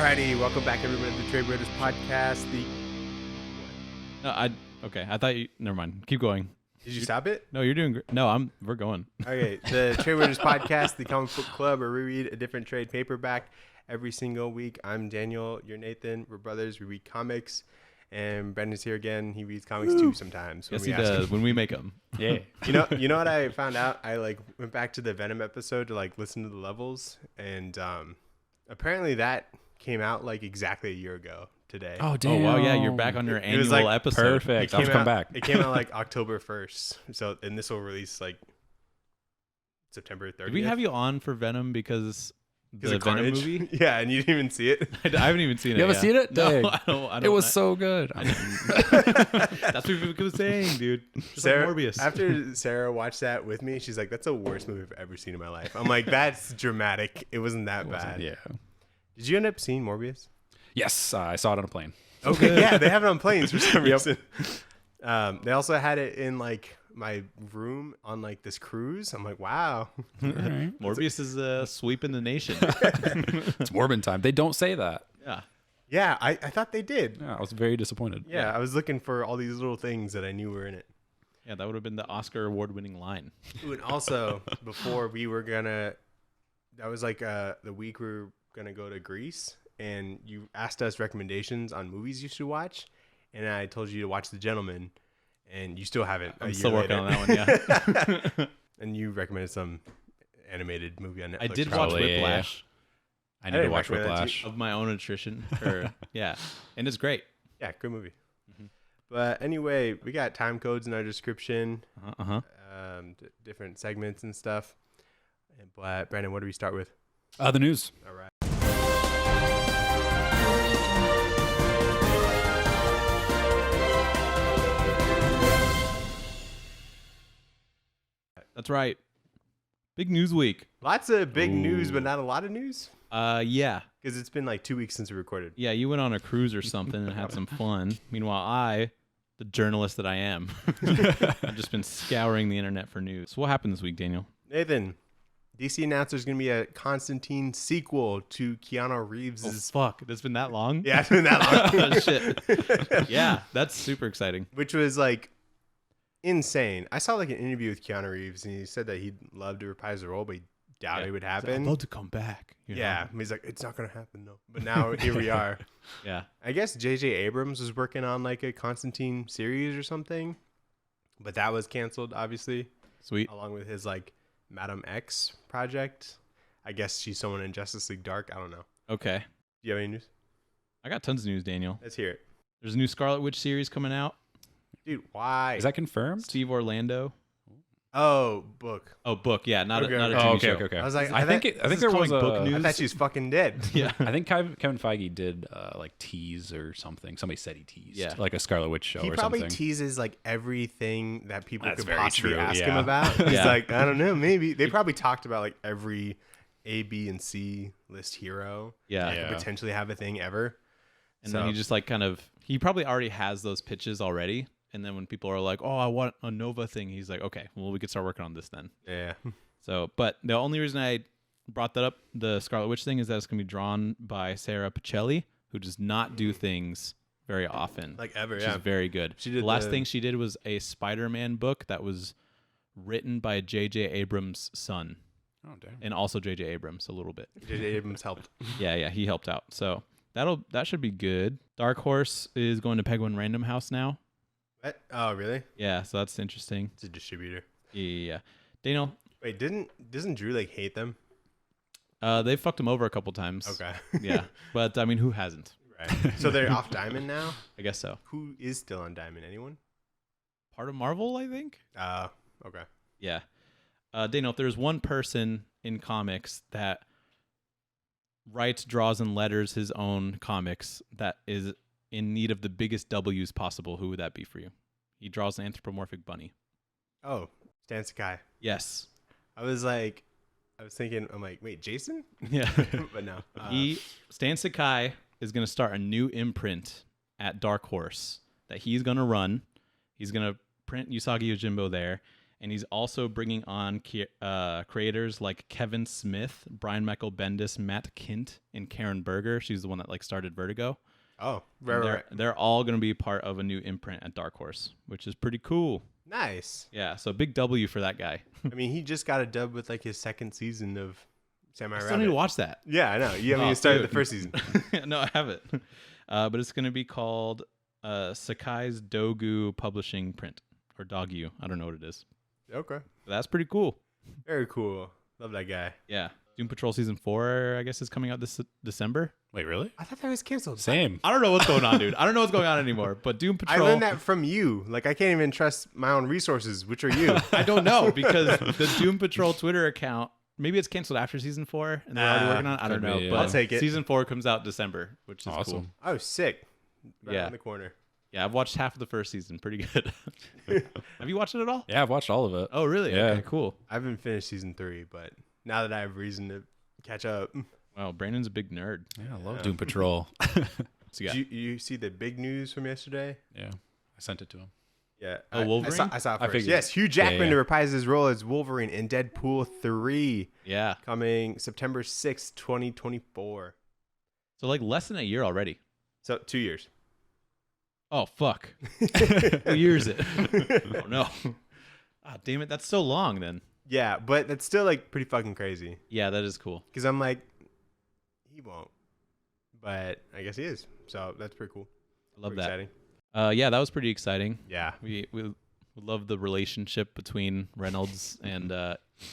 Alrighty, welcome back everybody to the Trade Waiters podcast. Okay. I thought you. Never mind. Keep going. Did you stop it? No, you're doing great. No, we're going. Okay, the Trade Waiters podcast, the comic book club, where we read a different trade paperback every single week. I'm Daniel. You're Nathan. We're brothers. We read comics, and Brendan's here again. He reads comics too sometimes. Yes, he does. When we make them. Yeah. You know what I found out? I went back to the Venom episode to listen to the levels, and apparently that came out exactly a year ago today. Oh, damn. Oh, wow. Yeah, you're back on your annual episode. Perfect. I'll come back. It came out October 1st. And this will release September 30th. Did we have you on for Venom because the Venom Carnage? movie? Yeah, and you didn't even see it. I haven't even seen it. You haven't seen it? No, Dang. I don't. It was so good. That's what people were saying, dude. Just Sarah, like Morbius. After Sarah watched that with me, she's like, "That's the worst movie I've ever seen in my life." I'm like, "That's dramatic. It wasn't that bad." Yeah. Did you end up seeing Morbius? Yes, I saw it on a plane. Okay, yeah, they have it on planes for some reason. They also had it in my room on this cruise. I'm like, wow. All right. Morbius is sweeping the nation. It's Morbin time. They don't say that. Yeah. Yeah, I thought they did. Yeah, I was very disappointed. Yeah, I was looking for all these little things that I knew were in it. Yeah, that would have been the Oscar award-winning line. Ooh, and also, before we were gonna, that was the week we were gonna go to Greece, and you asked us recommendations on movies you should watch, and I told you to watch The Gentleman, and you still haven't. I'm still working on that one, yeah. And you recommended some animated movie on Netflix. I did watch Probably, yeah. Whiplash I need to watch recommend that to Whiplash. of my own attrition. Yeah, and it's great. Yeah, good movie. But anyway, we got time codes in our description, different segments and stuff. But Brandon, what do we start with? The news. All right. That's right. Big news week. Lots of big news, but not a lot of news. Yeah. Because it's been 2 weeks since we recorded. Yeah, you went on a cruise or something and had some fun. Meanwhile, I, the journalist that I am, I've just been scouring the internet for news. So what happened this week, Daniel? Nathan, DC announced there's going to be a Constantine sequel to Keanu Reeves'. Oh, fuck. It's been that long? Yeah, it's been that long. Oh, shit. Yeah, that's super exciting. Which was insane. I saw an interview with Keanu Reeves, and he said that he'd love to reprise the role, but he doubted it would happen. I'd love to come back. Yeah, he's like, it's not gonna happen though. But now here we are. Yeah. I guess J.J. Abrams was working on a Constantine series or something, but that was canceled, obviously. Sweet. Along with his Madam X project. I guess she's someone in Justice League Dark. I don't know. Okay. Do you have any news? I got tons of news, Daniel. Let's hear it, There's a new Scarlet Witch series coming out. dude. Why? Is that confirmed? Steve Orlando. Oh, book. Oh, book. Yeah, not Okay, a okay. TV Oh, okay, show. okay, okay. I was like, I think there was book a. news. I thought she was fucking dead. Yeah. I think Kevin Feige did tease or something. Somebody said he teased a Scarlet Witch show He or probably something. teases everything that people That's could very possibly true, ask yeah. him about. He's Yeah. like, I don't know, maybe. They probably talked about every A, B, and C list hero Yeah. that could potentially have a thing ever. And then he just he probably already has those pitches already. And then when people are like, oh, I want a Nova thing, he's like, okay, well, we could start working on this then. Yeah. So, but the only reason I brought that up, the Scarlet Witch thing, is that it's going to be drawn by Sarah Pacelli, who does not do things very often. Ever, She's very good. She did the last thing she did was a Spider-Man book that was written by J.J. Abrams' son. Oh damn. And also J.J. Abrams a little bit. J.J. Abrams helped. Yeah, he helped out. So that should be good. Dark Horse is going to Penguin Random House now. What? Oh, really? Yeah, so that's interesting. It's a distributor. Yeah. Daniel, Wait, doesn't Drew hate them? they fucked him over a couple times. Okay. Yeah, but I mean, who hasn't? Right. So they're off Diamond now? I guess so. Who is still on Diamond? Anyone? Part of Marvel, I think. Okay. Yeah. Daniel, if there's one person in comics that writes, draws, and letters his own comics that is in need of the biggest W's possible, who would that be for you? He draws an anthropomorphic bunny. Oh, Stan Sakai. Yes. I was thinking, I'm like, wait, Jason? Yeah. But no. Stan Sakai is going to start a new imprint at Dark Horse that he's going to run. He's going to print Usagi Yojimbo there, And he's also bringing on creators like Kevin Smith, Brian Michael Bendis, Matt Kint, and Karen Berger. She's the one that like started Vertigo. Oh, right. They're all going to be part of a new imprint at Dark Horse, which is pretty cool. Nice. Yeah, so big W for that guy. I mean, he just got a dub with like his second season of Samurai I Rabbit. still need to watch that. Yeah, I know. You haven't even started the first season. No, I haven't. But it's going to be called Sakai's Dogu Publishing Print, or Dogyu. I don't know what it is. Okay. But that's pretty cool. Very cool. Love that guy. Yeah. Doom Patrol Season 4, I guess, is coming out this December. Wait, really? I thought that was canceled. Same. I don't know what's going on, dude. I don't know what's going on anymore. But Doom I Patrol... learned that from you. Like, I can't even trust my own resources, which are you. I don't know, because the Doom Patrol Twitter account, maybe it's canceled after Season 4, and they're already working on it. I don't know. be, But I'll take it. Season 4 comes out December, which is Awesome. cool. Oh, sick. Right Yeah. in the corner. Yeah, I've watched half of the first season. Pretty good. Have you watched it at all? Yeah, I've watched all of it. Oh, really? Yeah. Okay, cool. I haven't finished season 3, but now that I have reason to catch up. Wow, Brandon's a big nerd. Yeah, I love Yeah. Doom Patrol. So yeah. Did you see the big news from yesterday? Yeah, I sent it to him. Yeah. Oh, Wolverine? I saw it I first. figured. Yes, Hugh Jackman Yeah. to reprise his role as Wolverine in Deadpool 3, Yeah. coming September 6th, 2024. So like less than a year already. So 2 years. Oh fuck. What year is it? Oh no. Ah, damn it. That's so long then. Yeah, but that's still like pretty fucking crazy. Yeah, that is cool. Because I'm like, he won't. But I guess he is. So that's pretty cool. I love Pretty that. Exciting. Yeah, that was pretty exciting. Yeah. We love the relationship between Reynolds and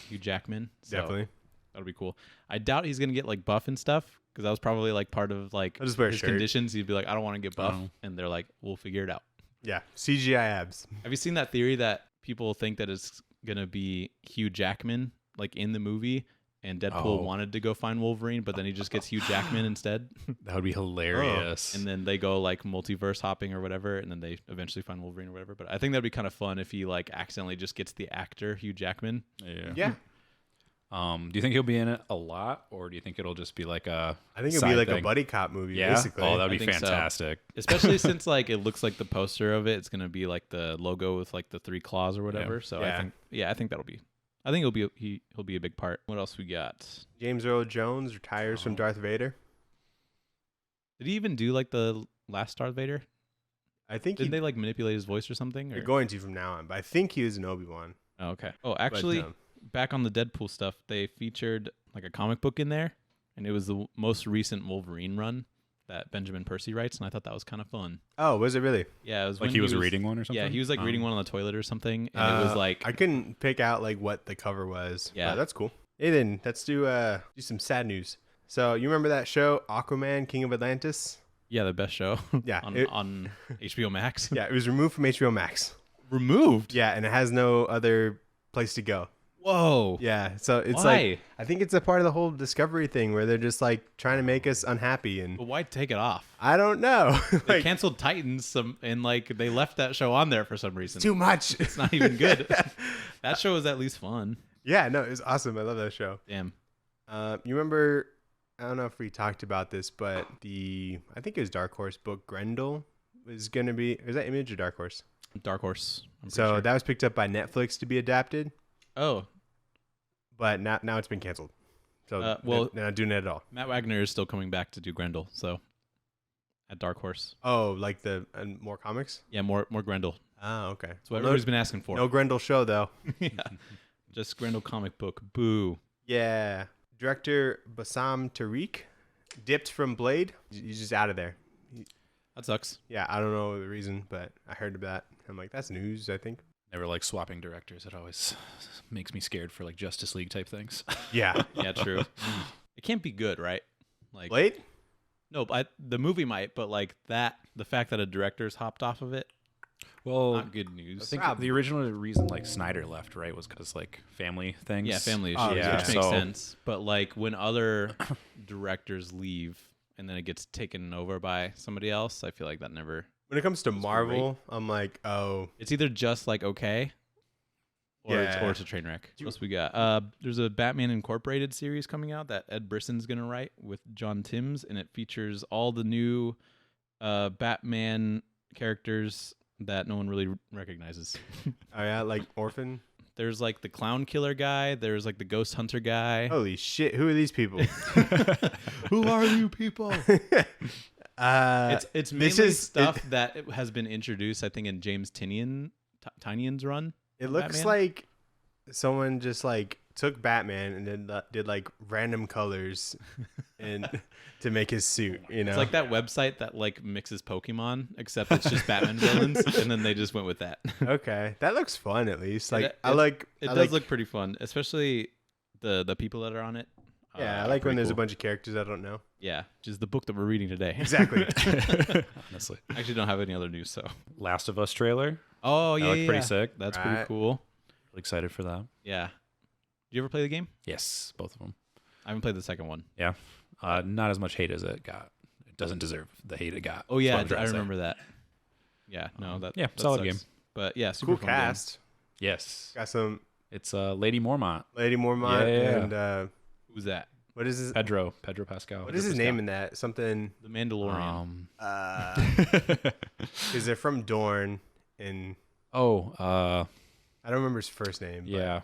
Hugh Jackman. So Definitely. that'll be cool. I doubt he's gonna get like buff and stuff, because that was probably like part of like I'll just wear a his shirt. conditions. He'd be like, I don't want to get buff, Oh. and they're like, we'll figure it out. Yeah. CGI abs. Have you seen that theory that people think that it's gonna be Hugh Jackman like in the movie, and Deadpool Oh. wanted to go find Wolverine, but then he just gets Hugh Jackman instead, That would be hilarious. and then they go like multiverse hopping or whatever, and then they eventually find Wolverine or whatever. But I think that'd be kind of fun if he like accidentally just gets the actor Hugh Jackman. yeah. Yeah. Do you think he'll be in it a lot, or do you think it'll just be like a? I think it'll be side like a thing? buddy cop movie, Yeah. basically. Oh, that'd be I think so. fantastic. Especially since like it looks like the poster of it's gonna be like the logo with like the 3 claws or whatever. So Yeah. I think that'll be. I think he'll be a big part. What else we got? James Earl Jones retires from Darth Vader. Did he even do like the last Darth Vader? I think Did they like manipulate his voice or something? they're Or? going to from now on, but I think he was an Obi-Wan. Oh, okay. Oh, actually, back on the Deadpool stuff, they featured like a comic book in there, and it was the most recent Wolverine run that Benjamin Percy writes, and I thought that was kind of fun. Oh, was it really? Yeah, it was Like when he was reading one or something. Yeah, he was like Oh. reading one on the toilet or something, and it was like I couldn't pick out like what the cover was. Yeah. but that's cool. Hey, then let's do some sad news. So you remember that show Aquaman, King of Atlantis? yeah, the best show. Yeah, on HBO Max. Yeah, it was removed from HBO Max. Removed. Yeah, and it has no other place to go. Whoa. Yeah, so it's Why? like I think it's a part of the whole Discovery thing where they're just like trying to make us unhappy, and But why take it off? I don't know. They like, canceled Titans, and like they left that show on there for some reason. too much. It's not even good. That show was at least fun. Yeah, no, it was awesome. I love that show. Damn. You remember? I don't know if we talked about this, but I think it was Dark Horse book Grendel was gonna be. Was that Image or Dark Horse? Dark Horse. I'm pretty So sure. that was picked up by Netflix to be adapted, Oh, but now it's been canceled. So well- they're not doing it at all. Matt Wagner is still coming back to do Grendel. So at Dark Horse. Oh, like and more comics? Yeah, more Grendel. Oh, okay. That's what everybody's been asking for. No Grendel show though. Yeah. Just Grendel comic book. Boo. Yeah. Director Bassam Tariq dipped from Blade. He's just out of there. That sucks. Yeah, I don't know the reason, but I heard of that. I'm like, that's news, I think. Never like swapping directors. It always makes me scared for like Justice League type things. Yeah. Yeah, true. It can't be good, right? Like Blade? no, the movie might, but like the fact that a director's hopped off of it, Well, not good I news. think Probably. the original reason like Snyder left, right, was because like family things. Yeah, family issues, Oh, yeah. which makes so- sense. But like when other directors leave and then it gets taken over by somebody else, I feel like that never. When it comes to That's Marvel, I'm like, oh, It's either just like okay, or Yeah. it's a train wreck. What else we got? There's a Batman Incorporated series coming out that Ed Brisson's gonna write with John Timms, and it features all the new Batman characters that no one really recognizes. oh yeah, like Orphan. There's like the clown killer guy. There's like the ghost hunter guy. Holy shit! Who are these people? Who are you people? It's mainly stuff that has been introduced, I think, in James Tynion's run. It looks Batman. like someone just like took Batman and then did like random colors and to make his suit. You know, It's like that website that like mixes Pokemon, except it's just Batman villains, and then they just went with that. Okay, that looks fun at least. Like It I does look pretty fun, especially the people that are on it. Yeah, I like when pretty there's a cool. bunch of characters I don't know. Yeah, which is the book that we're reading today. Exactly. Honestly. I actually don't have any other news, so. Last of Us trailer. Oh, That yeah, looked pretty yeah. sick. That's Right. pretty cool. Really excited for that. Yeah. Did you ever play the game? Yes, both of them. I haven't played the second one. Yeah. Not as much hate as it got. It doesn't deserve the hate it got. Oh, That's yeah, what I'm trying I to say. remember that. Yeah, no, that yeah, that solid sucks. game. But yeah, super Cool fun game. cast. Yes. Got some It's Lady Mormont. Lady Mormont Yeah. and Who's that? what is his Pedro Pascal. what is his name in that? Something The Mandalorian. because they're from Dorne and I I don't remember his first name. But yeah.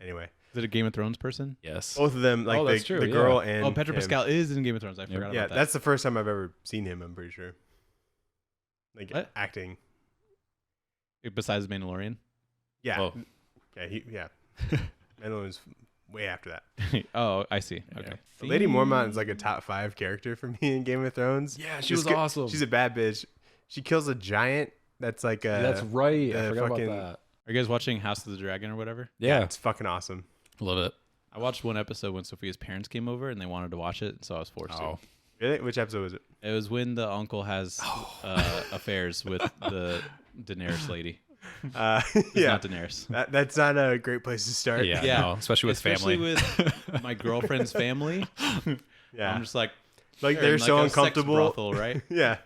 Anyway, Is it a Game of Thrones person? Yes. both of them like Oh, that's true, the yeah. girl and Oh, Pedro him. Pascal is in Game of Thrones. I forgot Yeah, about that. that's the first time I've ever seen him. I'm pretty sure. Like What? acting. Besides Mandalorian? Yeah. Oh. Yeah. Mandalorian's way after that. Oh, I see. Yeah. Okay. But Lady Mormont is like a top 5 character for me in Game of Thrones. Yeah, she Just was awesome. She's a bad bitch. She kills a giant. That's like a. That's right. I the forgot fucking- about that. Are you guys watching House of the Dragon or whatever? Yeah. It's fucking awesome. Love it. I watched one episode when Sophia's parents came over and they wanted to watch it, so I was forced Oh. Really? Which episode was it? to. It was when the uncle has affairs with the Daenerys lady. It's Yeah. not Daenerys. That's not a great place to start. Yeah. Yeah. No, especially with Especially family. with my girlfriend's family. Yeah. I'm just like, Like "You're they're in, so like, a sex uncomfortable. brothel, right? Yeah.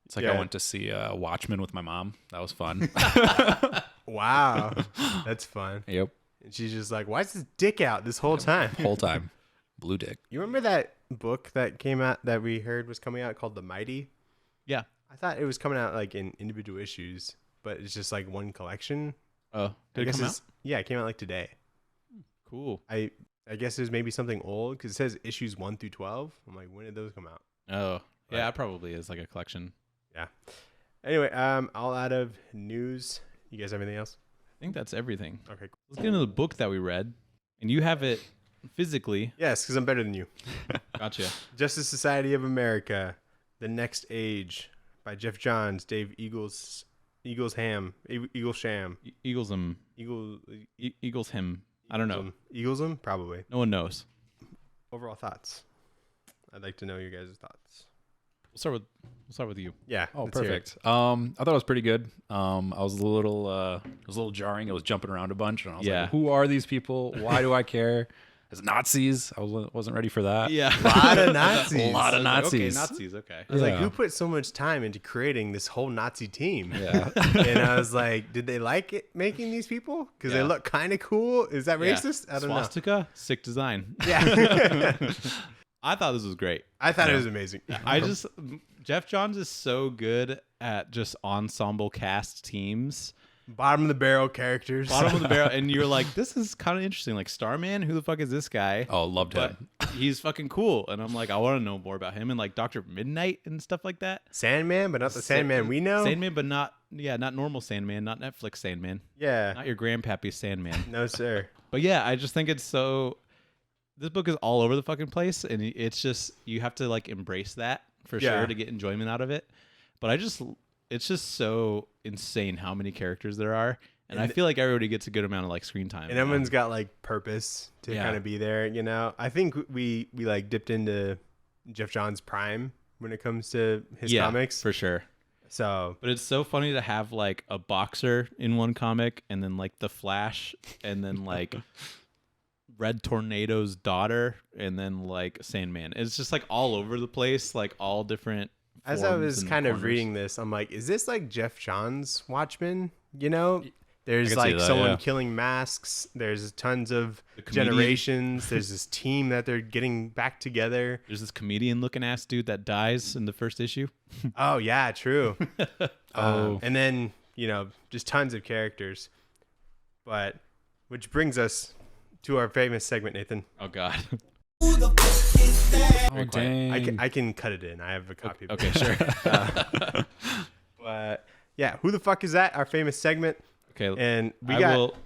It's like Yeah. I went to see Watchmen with my mom. That was fun. Wow. That's fun. Yep. And she's just like, why is his dick out this whole time? Whole time. Blue dick. You remember that book that came out that we heard was coming out called The Mighty? Yeah. I thought it was coming out like in individual issues, but it's just like one collection. Oh, I did it guess come out? it's- Yeah, it came out like today. Cool. I guess there's maybe something old because it says issues 1 through 12. I'm like, when did those come out? Oh, yeah, Right. it probably is like a collection. Anyway, all out of news. You guys have anything else? I think that's everything. Okay, cool. Let's get into the book that we read, and you have it physically. Yes, because I'm better than you. Gotcha. Justice Society of America, The Next Age by Geoff Johns, Dave Eaglesham, Eaglesham. Eagles him. I don't know. Eaglesham, probably. No one knows. Overall thoughts. I'd like to know your guys' thoughts. We'll start with you. Yeah. Oh, let's hear it. perfect. I thought it was pretty good. I was a little jarring. It was jumping around a bunch, and I was Yeah. like, "Who are these people? Why do I care?" Is it Nazis? I wasn't ready for that. Yeah. A lot of Nazis. A lot of I was like, Nazis. Okay, Nazis. Okay. I was like, Yeah. who put so much time into creating this whole Nazi team? Yeah. And I was like, did they like it making these people? Because they Yeah. look kind of cool. Is that Yeah. racist? I don't Swastika, sick design. know. Yeah. I thought this was great. I thought it Yeah. was amazing. Jeff Johns is so good at just ensemble cast teams. Bottom of the barrel characters. Bottom of the barrel, and you're like, this is kind of interesting. Like Starman, who the fuck is this guy? Oh, loved But him. he's fucking cool, and I'm like, I want to know more about him and like Dr. Midnight and stuff like that. Sandman, but not the Sandman we know. Sandman, but not normal Sandman, not Netflix Sandman, Yeah. not your grandpappy Sandman. No, sir. But yeah, I just think it's so. This book is all over the fucking place, and it's just you have to like embrace that for Yeah. sure to get enjoyment out of it. But it's just so insane how many characters there are, and I feel like everybody gets a good amount of like screen time. And everyone's got like purpose to Yeah. kind of be there, you know. I think we like dipped into Geoff Johns' prime when it comes to his comics. for sure. So But it's so funny to have like a boxer in one comic, and then like the Flash, and then like Red Tornado's daughter, and then like Sandman. It's just like all over the place, like all different. as I forms was and kind of corners. reading this, I'm like, is this like Geoff Johns' Watchmen? You know, there's can see like that, someone yeah. killing masks. There's tons of The comedian. generations. There's this team that they're getting back together. There's this comedian looking ass dude that dies in the first issue. Oh yeah, true. Oh. And then just tons of characters. But Which brings us to our famous segment, Nathan. Oh God. Oh, Very quiet. dang. I can cut it in. I have a copy. Of it. Okay, sure. But yeah, who the fuck is that? Our famous segment. Okay. And we I got will-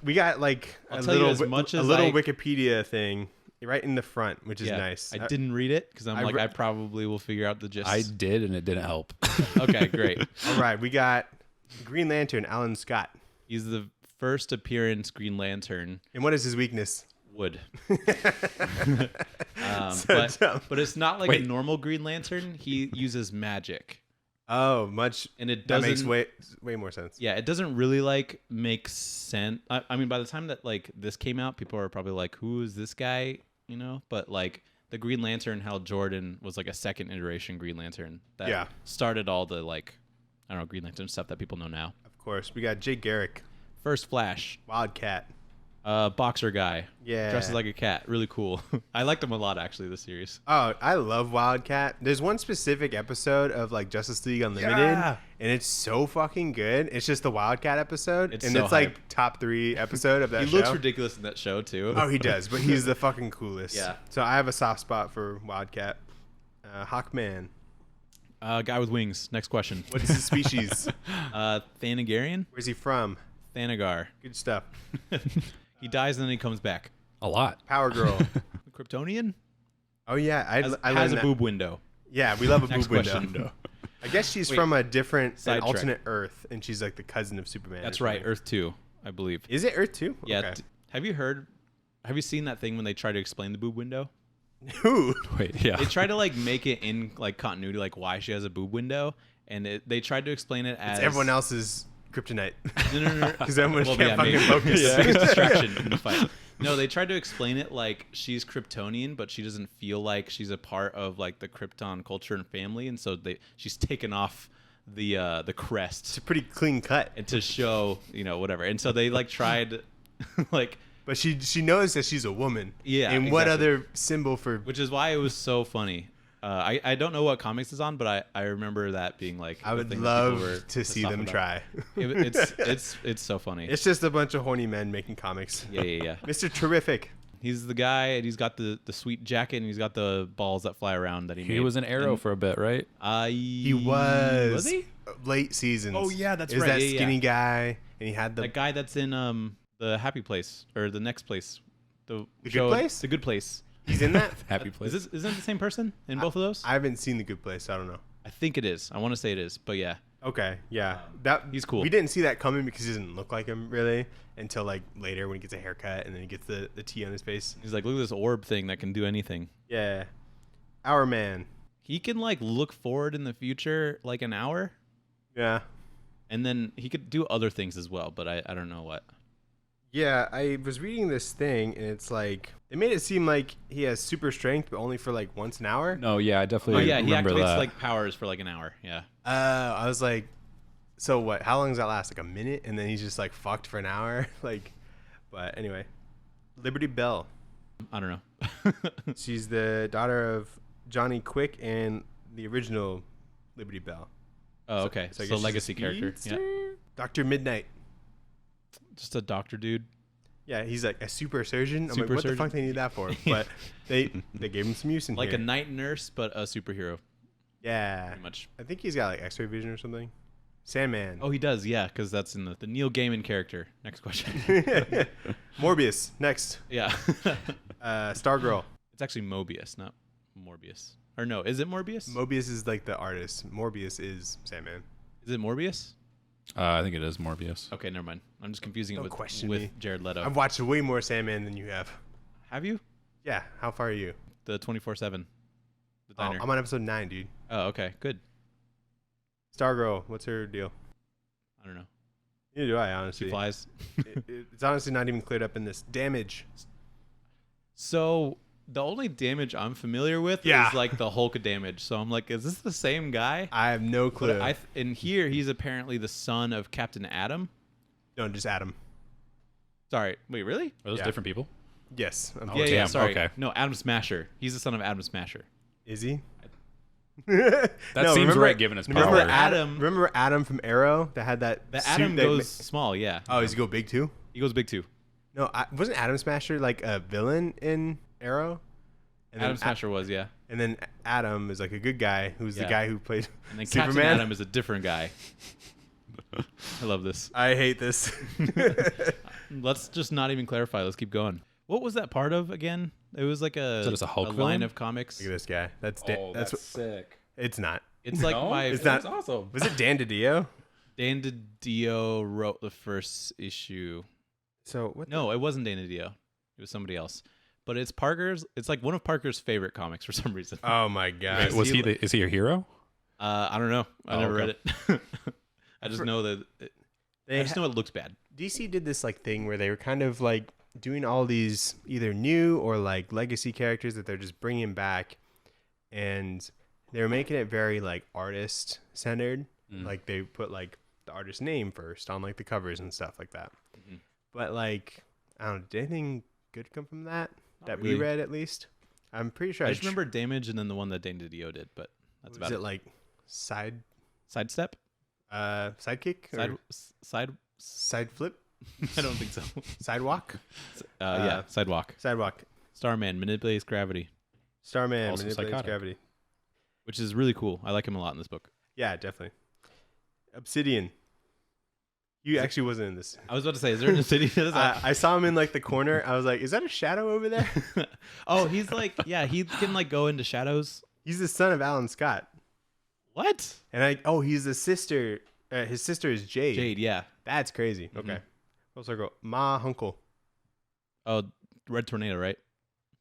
like I'll a tell you little as much a as little I- Wikipedia thing right in the front, which is Yeah, nice. I didn't read it because I'm I like, re- I probably will figure out the gist. I did, and it didn't help. Okay, great. All right, we got Green Lantern, Alan Scott. He's the first appearance Green Lantern. And what is his weakness? Wood. So dumb. But it's not like Wait. a normal Green Lantern. He uses magic, Oh, much. and it That doesn't. makes way more sense. Yeah, it doesn't really like make sense. I mean, by the time that like this came out, people are probably like, "Who is this guy?" You know. But like the Green Lantern, Hal Jordan was like a second iteration Green Lantern that Yeah. started all the like, I don't know, Green Lantern stuff that people know now. Of course, we got Jay Garrick, First Flash, Wildcat. boxer guy, Yeah. dresses like a cat, really cool. I liked him a lot actually. This series. Oh, I love Wildcat. There's one specific episode of like Justice League Unlimited, Yeah. and it's so fucking good. It's just the Wildcat episode, It's and so it's like hype. top 3 episode of that He show. looks ridiculous in that show too. Oh, he does, but he's the fucking coolest. Yeah. So I have a soft spot for Wildcat. Hawkman. Guy with wings. Next question. What is his species? Thanagarian? Where's he from? Thanagar. Good stuff. He dies and then he comes back. A lot. Power Girl. Kryptonian? Oh yeah, I Has learned a that. boob window. Yeah, we love a Next boob question. window. I guess she's Wait, from a different, an sidetrack. alternate Earth, and she's like the cousin of Superman. That's or right. something. Earth 2, I believe. Is it Earth 2? Yeah. Okay. Have you seen that thing when they try to explain the boob window? Who? Wait, yeah. They try to like make it in like continuity, like why she has a boob window, and they tried to explain it as It's everyone else's kryptonite. No. Because everyone Well, can't yeah, fucking maybe. focus. Yeah, biggest distraction in the fight. No, they tried to explain it like she's Kryptonian, but she doesn't feel like she's a part of like the Krypton culture and family, and so she's taken off the crest It's a pretty clean cut. and to show whatever. And so they like tried like, But she knows that she's a woman. Yeah, And what exactly. other symbol for... which is why it was so funny. I don't know what comics is on, but I remember that being like I the would thing that people were love to pissed see off them about. try. It's so funny. It's just a bunch of horny men making comics. Yeah. Mr. Terrific. He's the guy, and he's got the sweet jacket, and he's got the balls that fly around that he made. He was an Arrow And for a bit, right? He was. Was he? Late seasons. Oh, yeah, that's Is right. that Yeah, skinny guy, and he had the... That guy that's in the Happy Place or the Next Place, The Good show- Place? The Good Place. He's in that? Happy place. Isn't it the same person in both of those? I haven't seen The Good Place, so I don't know. I think it is. I want to say it is, but yeah. Okay, yeah. That He's cool. We didn't see that coming because he doesn't look like him, really, until like later when he gets a haircut and then he gets the T on his face. He's like, look at this orb thing that can do anything. Yeah. Our man. He can like look forward in the future like an hour, Yeah. and then he could do other things as well, but I don't know what. Yeah, I was reading this thing, and it's like they made it seem like he has super strength, but only for like once an hour. No, yeah, I Oh definitely yeah, he remember activates that. like powers for like an hour. Yeah. I was like, so what? How long does that last? Like a minute, and then he's just like fucked for an hour. Like, but anyway, Liberty Bell. I don't know. She's the daughter of Johnny Quick and the original Liberty Bell. Oh, okay. I So, guess she's a legacy character. Yeah. speedster? Dr. Midnight. Just a doctor dude. Yeah, he's like a super surgeon. I'm Super like, what the surgeon? fuck they need that for? But they gave him some use in Like here. a night nurse, but a superhero, Yeah. pretty much. I think he's got like X-ray vision or something. Sandman. Oh, he does, yeah, because that's in the Neil Gaiman character. Next question. Morbius. Next. Yeah. Stargirl. It's actually Mobius, not Morbius. Or no, is it Morbius? Mobius is like the artist. Morbius is Sandman. Is it Morbius? I think it is Morbius. Okay, never mind. I'm just confusing Don't it question with me. Jared Leto. I've watched way more Sandman than you have. Have you? Yeah. How far are you? The 24/7. The Oh, diner. I'm on episode 9, dude. Oh, okay, good. Stargirl. What's her deal? I don't know. Neither do I, She honestly. flies. It's honestly not even cleared up in this. Damage. So the only damage I'm familiar with Yeah. is like the Hulk damage. So I'm like, is this the same guy? I have no clue. But in here, he's apparently the son of Captain Atom. No, just Adam. Sorry, wait, really? Are those Yeah. different people? Yes. Oh, Yeah, damn, sorry. okay. No, Adam Smasher. He's the son of Adam Smasher. Is he? That seems remember- right given his Remember power. Adam? Remember Adam from Arrow that had that The suit Adam that goes small, yeah. Oh, does he go big too? He goes big too. No, wasn't Atom Smasher like a villain in Arrow? And Atom Smasher was, yeah. And then Adam is like a good guy who's the guy who played And then Superman. Captain Atom is a different guy. I love this. I hate this. Let's just not even clarify. Let's keep going. What was that part of again? It was like a Hulk line villain? of comics. Look at this guy. That's sick. It's not. It's like It's not. That's awesome. Was it Dan DiDio? Dan DiDio wrote the first issue. So what? No, it wasn't Dan DiDio. It was somebody else. But it's Parker's. It's like one of Parker's favorite comics for some reason. Oh my god. Wait, is he your hero? I don't know. I never read it. I just know that. I just know it looks bad. DC did this like thing where they were kind of like doing all these either new or like legacy characters that they're just bringing back, and they were making it very like artist centered. Like they put like the artist's name first on like the covers and stuff like that. But like I don't know, did anything good come from that really. we read at least? I'm pretty sure I just remember Damage and then the one that Dan DiDio did, but that's about it. Is it like Sidestep? Sidekick? Side flip? I don't think so. Sidewalk? Sidewalk. Sidewalk. Starman manipulates gravity, Starman Also manipulates psychotic. gravity. which is really cool. I like him a lot in this book. Yeah, definitely. Obsidian. You actually wasn't in this. I was about to say, is there an Obsidian? I saw him in like the corner. I was like, is that a shadow over there? Oh, he's like, yeah, he can like go into shadows. He's the son of Alan Scott. What? And he's the sister. His sister is Jade. Jade, yeah. That's crazy. Okay. Full circle. Ma Hunkle. Oh, Red Tornado, right?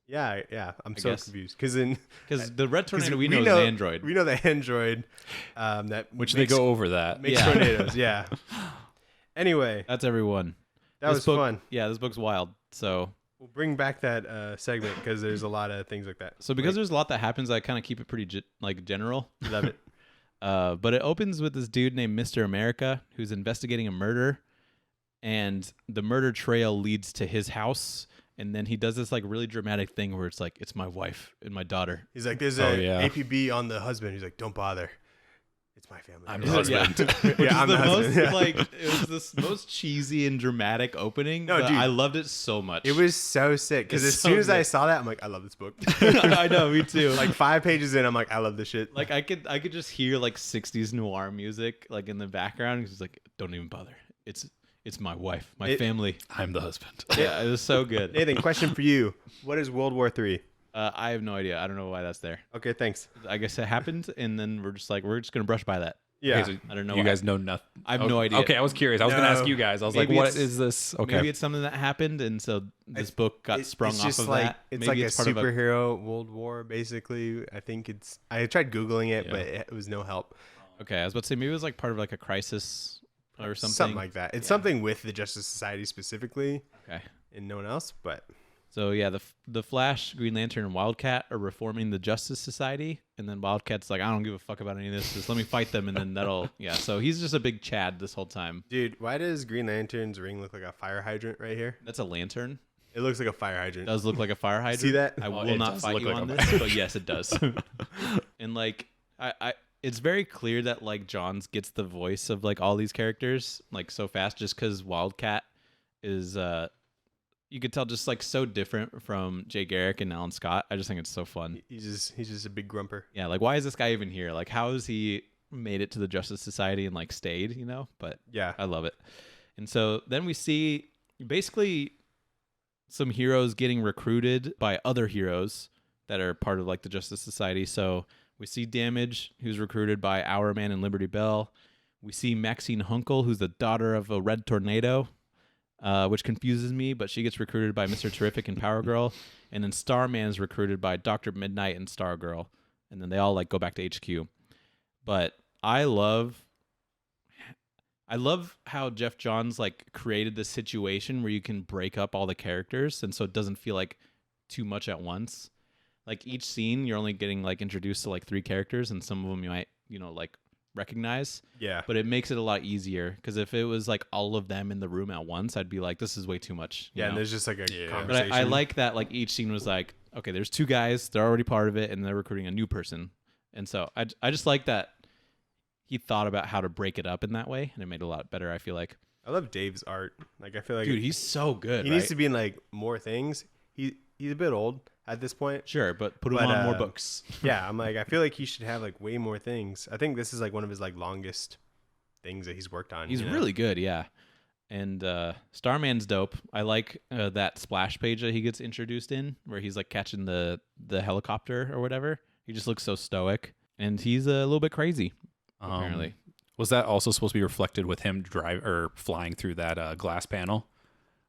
Yeah. I'm so guess. confused because the Red Tornado we know is an android. We know the android They go over that. makes tornadoes. Yeah. Anyway, That's everyone. that was fun. Yeah, this book's wild. So We'll bring back that segment because there's a lot of things like that. because there's a lot that happens, I kind of keep it pretty general. Love it. But it opens with this dude named Mr. America who's investigating a murder, and the murder trail leads to his house. And then he does this like really dramatic thing where it's like, it's my wife and my daughter. He's like, there's a APB on the husband. He's like, don't bother. It's my family. I'm the husband. Yeah, I'm the husband. Yeah. Like, it was this most cheesy and dramatic opening. No, but dude. I loved it so much. It was so sick because It's as so soon as I good. saw that, I'm like, I love this book. I know, me too. Like 5 pages in, I'm like, I love this shit. Like I could just hear like 60s noir music like in the background. It's like, don't even bother. It's my wife, my family. I'm the husband. Yeah, it was so good. Nathan, question for you: what is World War III? I have no idea. I don't know why that's there. Okay, thanks. I guess it happened, and then we're just gonna brush by that. Yeah, Okay, so I don't know. You guys know nothing. I have no idea. Okay, I was curious. I was going to No. ask you guys. I was Maybe like, what it's- is this? Okay. Maybe it's something that happened, and so this book got sprung it's off just of like, that. It's Maybe like it's a part of superhero World War, basically. I think it's. I tried googling it, Yeah. but it was no help. Okay, I was about to say maybe it was like part of like a crisis or something. Something like that. It's something with the Justice Society specifically, Okay. and no one else. But So yeah, the Flash, Green Lantern, and Wildcat are reforming the Justice Society, and then Wildcat's like, I don't give a fuck about any of this. Just let me fight them, and then that'll So he's just a big Chad this whole time. dude, why does Green Lantern's ring look like a fire hydrant right here? That's a lantern. It looks like a fire hydrant. It does look like a fire hydrant. See that? I Oh, will it not does fight look you like on a this, but yes, it does. And like I it's very clear that like Johns gets the voice of like all these characters like so fast just because Wildcat is you could tell just like so different from Jay Garrick and Alan Scott. I just think it's so fun. He's just a big grumper. Yeah, like why is this guy even here? Like how has he made it to the Justice Society and like stayed, you know? But Yeah. I love it. And so then we see basically some heroes getting recruited by other heroes that are part of like the Justice Society. So we see Damage, who's recruited by Hourman and Liberty Bell. We see Maxine Hunkle, who's the daughter of a Red Tornado, which confuses me, but she gets recruited by Mr. Terrific and Power Girl. And then Starman is recruited by Dr. Midnight and Stargirl. And then they all like go back to HQ. But I love how Geoff Johns like created this situation where you can break up all the characters, and so it doesn't feel like too much at once. Like each scene, you're only getting like introduced to like 3 characters, and some of them you might like recognize. Yeah. But it makes it a lot easier because if it was like all of them in the room at once, I'd be like, this is way too much. you Yeah, and know? there's just like a But conversation. I like that like each scene was like, okay, there's 2 guys, they're already part of it, and they're recruiting a new person. And so I just like that he thought about how to break it up in that way, and it made it a lot better, I feel like. I love Dave's art. Like I feel like Dude, he's so good. he needs to be in like more things. He's a bit old at this point. Sure, but put him on more books. Yeah, I'm like I feel like he should have like way more things. I think this is like one of his like longest things that he's worked on. He's really good, yeah. And Starman's dope. I like that splash page that he gets introduced in, where he's like catching the helicopter or whatever. He just looks so stoic, and he's a little bit crazy. Apparently, was that also supposed to be reflected with him flying through that glass panel?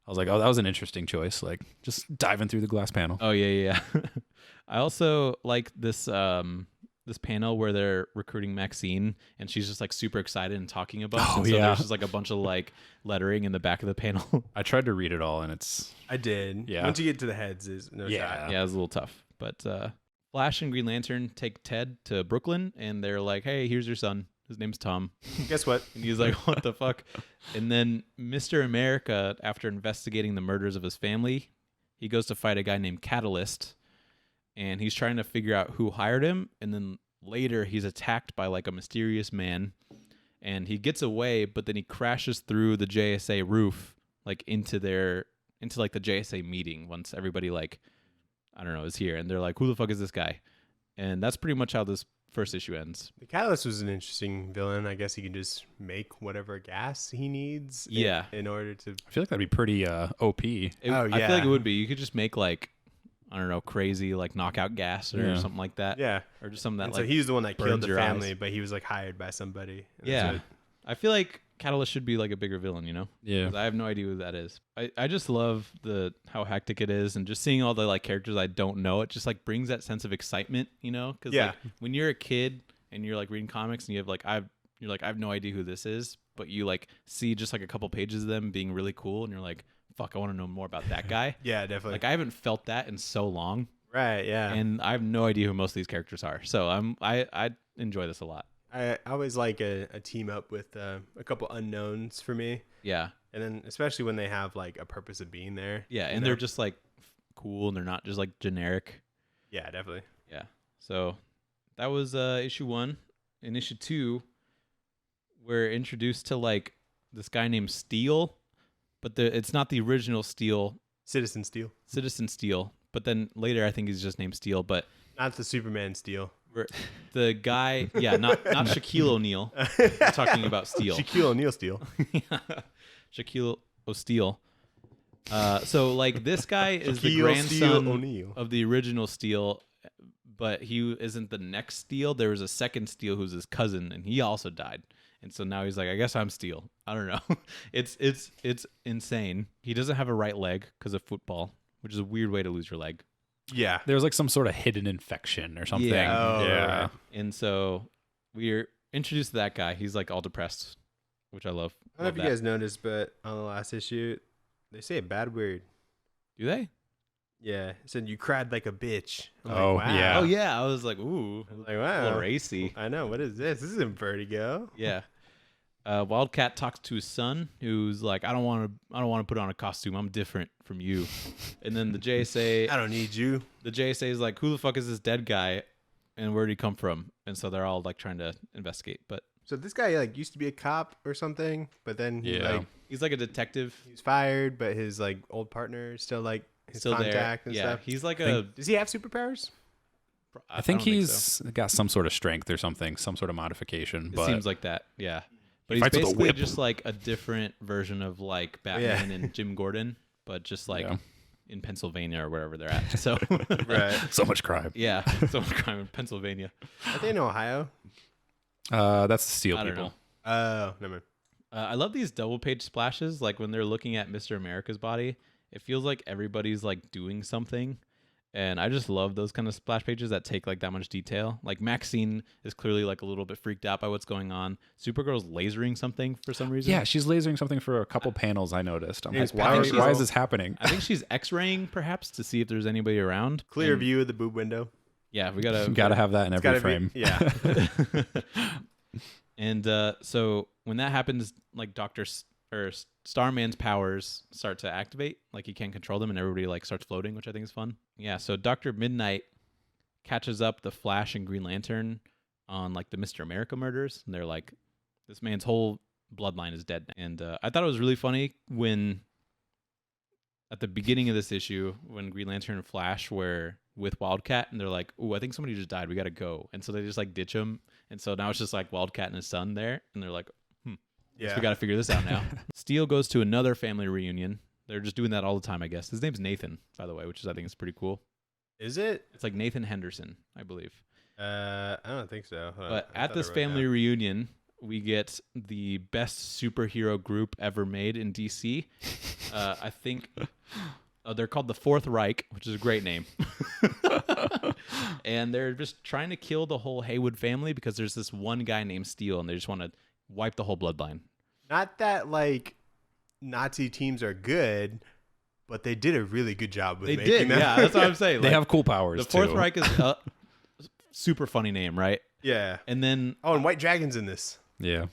I was like, oh, that was an interesting choice. Like just diving through the glass panel. Oh yeah. I also like this this panel where they're recruiting Maxine, and she's just like super excited and talking about. Oh, and so yeah. there's just like a bunch of like lettering in the back of the panel. I tried to read it all, and it's I did. Yeah. Once you get to the heads, is no shot. Yeah, it was a little tough. But Flash and Green Lantern take Ted to Brooklyn, and they're like, "Hey, here's your son. His name's Tom." Guess what? And he's like, "What the fuck?" And then Mr. America, after investigating the murders of his family, he goes to fight a guy named Catalyst, and he's trying to figure out who hired him. And then later, he's attacked by like a mysterious man, and he gets away, but then he crashes through the JSA roof, like into like the JSA meeting once everybody like, I don't know, is here, and they're like, "Who the fuck is this guy?" And that's pretty much how this first issue ends. The Catalyst was an interesting villain. I guess he can just make whatever gas he needs. Yeah. In order to. I feel like that'd be pretty OP. I feel like it would be. You could just make like, I don't know, crazy like knockout gas or something like that. Yeah. Or just something that And like. so he was the one that killed burns the your family, eyes. but he was like hired by somebody. And Yeah. so I feel like Catalyst should be like a bigger villain, you know? Yeah. 'Cause I have no idea who that is. I just love how hectic it is, and just seeing all the like characters I don't know. It just like brings that sense of excitement, you know? Because Yeah. like when you're a kid and you're like reading comics and you have like I have no idea who this is, but you like see just like a couple pages of them being really cool, and you're like, fuck, I want to know more about that guy. Yeah, definitely. Like I haven't felt that in so long, Right. Yeah. and I have no idea who most of these characters are. So I enjoy this a lot. I always like a team up with a couple unknowns for me. Yeah. And then especially when they have like a purpose of being there. Yeah, you and know? they're just like cool, and they're not just like generic. Yeah, definitely. Yeah. So that was issue 1. In issue 2, we're introduced to like this guy named Steel, but it's not the original Steel, Citizen Steel. Citizen Steel. But then later, I think he's just named Steel. But Not the Superman Steel. the guy, yeah, not Shaquille O'Neal. We're talking about Steel. Shaquille O'Neal Steel. Shaquille O'Steal. So like this guy is the Shaquille Steele grandson O'Neal. of the original Steel, but he isn't the next Steel. There was a second Steel who's his cousin, and he also died. And so now he's like, I guess I'm Steel. I don't know. It's insane. He doesn't have a right leg because of football, which is a weird way to lose your leg. Yeah. There was like some sort of hidden infection or something. Yeah. Oh, yeah. right. And so we're introduced to that guy. He's like all depressed, which I love. I don't know if you guys noticed, but on the last issue, they say a bad word. Do they? Yeah. It said you cried like a bitch. I'm Oh, like, wow. yeah. Oh yeah. I was like, ooh, I'm like, a wow. little racy. I know. What is this? This isn't Vertigo. Yeah. Wildcat talks to his son, who's like, I don't want to put on a costume. I'm different from you. And then the JSA, I don't need you. the JSA is like, who the fuck is this dead guy, and where did he come from? And so they're all like trying to investigate. But So this guy like used to be a cop or something, but then he Yeah. like he's like a detective, he was fired, but his like old partner is still like his still contact there. and Yeah, stuff. he's like Does he have superpowers? I think don't he's so. got some sort of strength or something, some sort of modification. It But seems like that. Yeah. But He he's fights with a basically whip. just like a different version of like Batman and Jim Gordon, but just like Yeah. in Pennsylvania or wherever they're at. So Right. so much crime. yeah, so much crime in Pennsylvania. Are they in Ohio? That's the Steel I don't people. know. Oh, never mind. I love these double page splashes. Like when they're looking at Mr. America's body, it feels like everybody's like doing something. And I just love those kind of splash pages that take like that much detail. Like Maxine is clearly like a little bit freaked out by what's going on. Supergirl's lasering something for some reason. Yeah, she's lasering something for a couple panels. I noticed. I'm It's like, why powerful. is this happening? I think she's X-raying perhaps to see if there's anybody around. Clear And- view of the boob window. Yeah, we gotta Gotta have that in It's every gotta frame. be. Yeah. And so when that happens, like Starman's powers start to activate, like he can't control them, and everybody like starts floating, which I think is fun. Yeah, so Dr. Midnight catches up the Flash and Green Lantern on like the Mr. America murders, and they're like, this man's whole bloodline is dead. And I thought it was really funny when at the beginning of this issue, when Green Lantern and Flash were with Wildcat, and they're like, "Ooh, I think somebody just died. We gotta go." And so they just like ditch him, and so now it's just like Wildcat and his son there, and they're like, guess we gotta figure this out now." Steel goes to another family reunion. They're just doing that all the time, I guess. His name's Nathan, by the way, which I think is pretty cool. Is it? It's like Nathan Henderson, I believe. I don't think so. But at this family reunion, we get the best superhero group ever made in DC. I think they're called the Fourth Reich, which is a great name. And they're just trying to kill the whole Haywood family because there's this one guy named Steel, and they just want to wipe the whole bloodline. Not that like Nazi teams are good, but they did a really good job with making them. Yeah, that's what I'm saying. They Like, have cool powers. the Fourth too. Reich is a super funny name, right? Yeah. And then Oh, and White Dragon's in this. Yeah.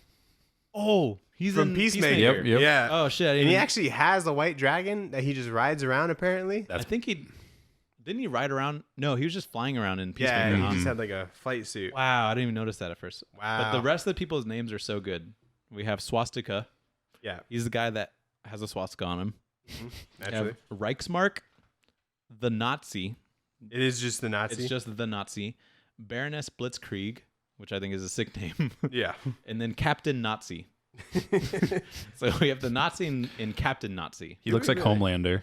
he's From in Peacemaker. Yep, yep. Yeah. Oh shit! And he actually has a white dragon that he just rides around, apparently. I think didn't he ride around? No, he was just flying around in Peacemaker. Yeah, he huh? just had like a flight suit. Wow, I didn't even notice that at first. Wow. But the rest of the people's names are so good. We have Swastika. Yeah, He's the guy that has a swastika on him. We naturally. have Reichsmark, the Nazi. It is just the Nazi. It's just the Nazi. Baroness Blitzkrieg, which I think is a sick name. Yeah. And then Captain Nazi. So we have the Nazi and Captain Nazi. He looks like Really? Homelander.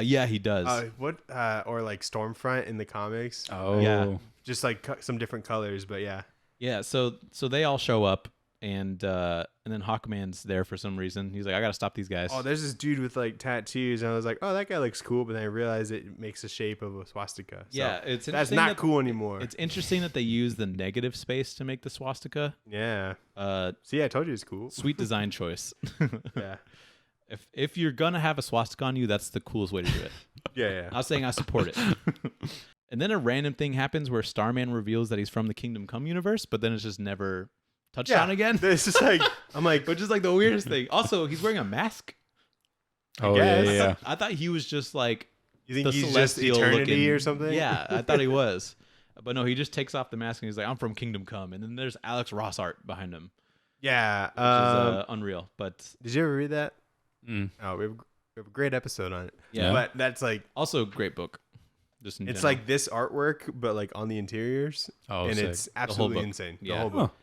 Yeah, he does. Or like Stormfront in the comics. Oh. Yeah. Just like some different colors, but yeah. Yeah, so they all show up, and then Hawkman's there for some reason. He's like, I gotta stop these guys. Oh, there's this dude with like tattoos, and I was like, oh, that guy looks cool, but then I realized it makes the shape of a swastika. So yeah, it's that's interesting not that- cool anymore. It's interesting that they use the negative space to make the swastika. Yeah. Uh, See, I told you it's cool. sweet design choice. Yeah. If you're gonna have a swastika on you, that's the coolest way to do it. Yeah. I'm not saying I support it. And then a random thing happens where Starman reveals that he's from the Kingdom Come universe, but then it's just never touched on again. It's just like I'm like, Which is like the weirdest thing. Also, he's wearing a mask. Oh, yeah, guess. yeah. I thought he was just like you think the he's just celestial eternity looking, or something? Yeah, I thought he was. But no, he just takes off the mask and he's like, I'm from Kingdom Come. And then there's Alex Ross art behind him, Yeah. which is unreal. But Did you ever read that? Mm. Oh, we have a great episode on it. yeah, But that's like also a great book. Just in it's general. like this artwork, but like on the interiors, Oh, and sick. it's absolutely book. insane. The Yeah. whole book.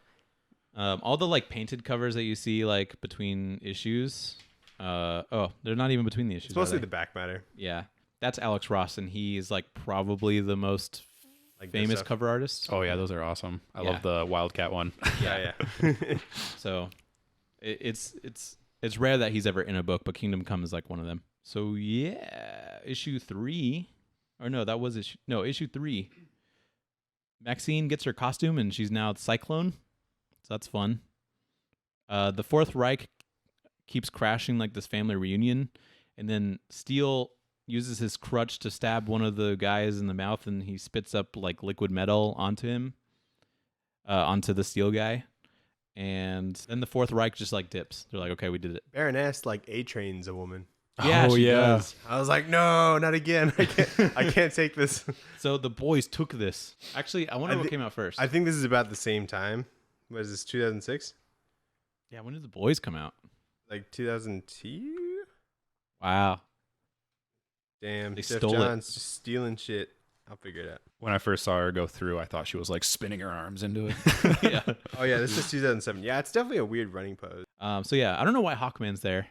All the like painted covers that you see like between issues. They're not even between the issues. It's mostly are the they? back matter. Yeah, that's Alex Ross, and he's like probably the most Like this famous stuff. cover artist. Oh, yeah, those are awesome. I Yeah. love the Wildcat one. Yeah. So it's rare that he's ever in a book, but Kingdom Come is like one of them. So yeah, issue 3, or no, that was issue 3. Maxine gets her costume and she's now the Cyclone, so that's fun. The Fourth Reich keeps crashing like this family reunion, and then Steel uses his crutch to stab one of the guys in the mouth, and he spits up like liquid metal onto him, onto the Steel guy. And then the Fourth Reich just like dips. They're like, okay, we did it. Baroness like A-trains a woman. Yeah, Oh, she yeah. does. I was like, no, not again. I can't take this. So the boys took this. Actually, I wonder I what thi- came out first. I think this is about the same time. What is this, 2006? Yeah, when did the boys come out? Like 2002? Wow. Damn, They Geoff stole it. Johns just stealing shit. I'll figure it out. When I first saw her go through, I thought she was like spinning her arms into it. Yeah. Oh yeah, this is 2007. Yeah, it's definitely a weird running pose. So yeah, I don't know why Hawkman's there.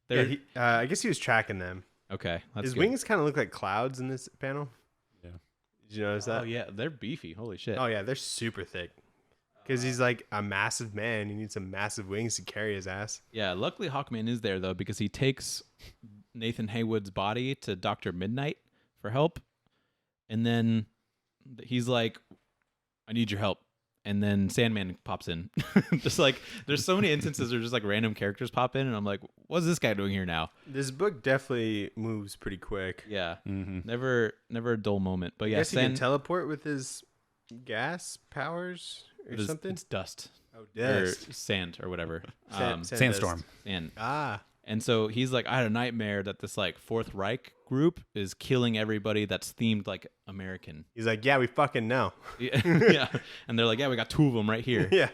Yeah, I guess he was tracking them. Okay. That's His good. wings kind of look like clouds in this panel. Yeah. Did you notice that? Oh yeah, they're beefy. Holy shit. Oh yeah, they're super thick. Because he's like a massive man. He needs some massive wings to carry his ass. Yeah, luckily Hawkman is there though, because he takes Nathan Haywood's body to Dr. Midnight for help. And then he's like, I need your help. And then Sandman pops in. Just like there's so many instances where just like random characters pop in and I'm like, what's this guy doing here now? This book definitely moves pretty quick. Yeah. Mm-hmm. Never a dull moment. But I yeah, guess he can teleport with his gas powers or it is- something. It's dust. Oh, Or dust. sand or whatever. Sandstorm. Sand. Ah. And so he's like, I had a nightmare that this like Fourth Reich group is killing everybody that's themed like American. He's like, yeah, we fucking know. Yeah. And they're like, yeah, we got 2 of them right here. Yeah.